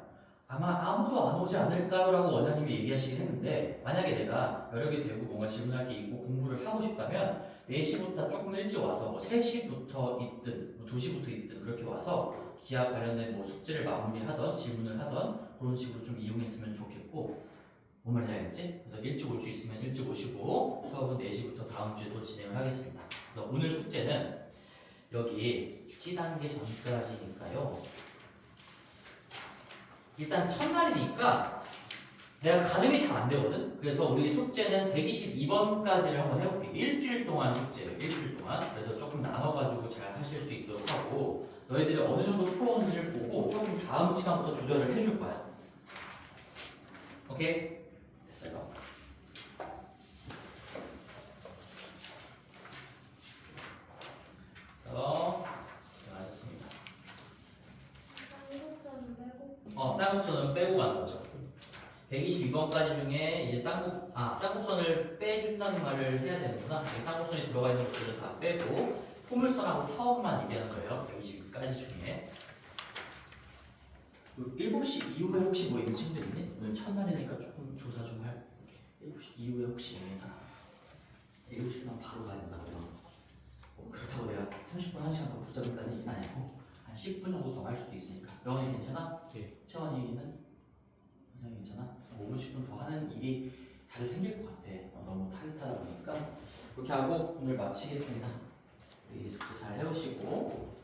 아마 아무도 안 오지 않을까라고 원장님이 얘기하시긴 했는데, 만약에 내가 여력이 되고 뭔가 질문할 게 있고 공부를 하고 싶다면 4시부터 조금 일찍 와서 뭐 3시부터 있든 뭐 2시부터 있든 그렇게 와서 기하 관련된 뭐 숙제를 마무리하던 질문을 하던 그런 식으로 좀 이용했으면 좋겠고, 뭔 말인지 알겠지? 그래서 일찍 올 수 있으면 일찍 오시고 수업은 4시부터 다음 주에 또 진행을 하겠습니다. 그래서 오늘 숙제는 여기 C단계 전까지니까요. 일단 첫날이니까 내가 가늠이 잘 안 되거든? 그래서 우리 숙제는 122번까지를 한번 해볼게. 일주일 동안 숙제를, 일주일 동안. 그래서 조금 나눠가지고 잘 하실 수 있도록 하고, 너희들이 어느 정도 풀었는지를 보고 조금 다음 시간부터 조절을 해줄 거야. 오케이? 됐어요. 잘하셨습니다. 쌍곡선은 빼고 가는 거죠. 122번까지 중에 이제 쌍곡선을 빼준다는 말을 해야 되는구나. 쌍곡선이 들어가 있는 것들은 다 빼고 포물선하고 타원만 얘기하는 거예요. 122까지 중에. 7시 이후에 혹시 뭐 있는 친구들 있니? 오늘 첫날이니까 조금 조사 좀 할. 7시 이후에 혹시 있니? 7시면 바로 가야 된다고요. 그렇다고 내가 30분 1시간 더 붙잡겠다는 얘기는 아니고 한 10분 정도 더 할 수도 있으니까. 영원이 괜찮아? 네. 채원이는? 그냥 괜찮아? 5분 10분 더 하는 일이 자주 생길 것 같아. 너무 타이트하다 보니까. 그렇게 하고 오늘 마치겠습니다. 우리 숙제 잘 해오시고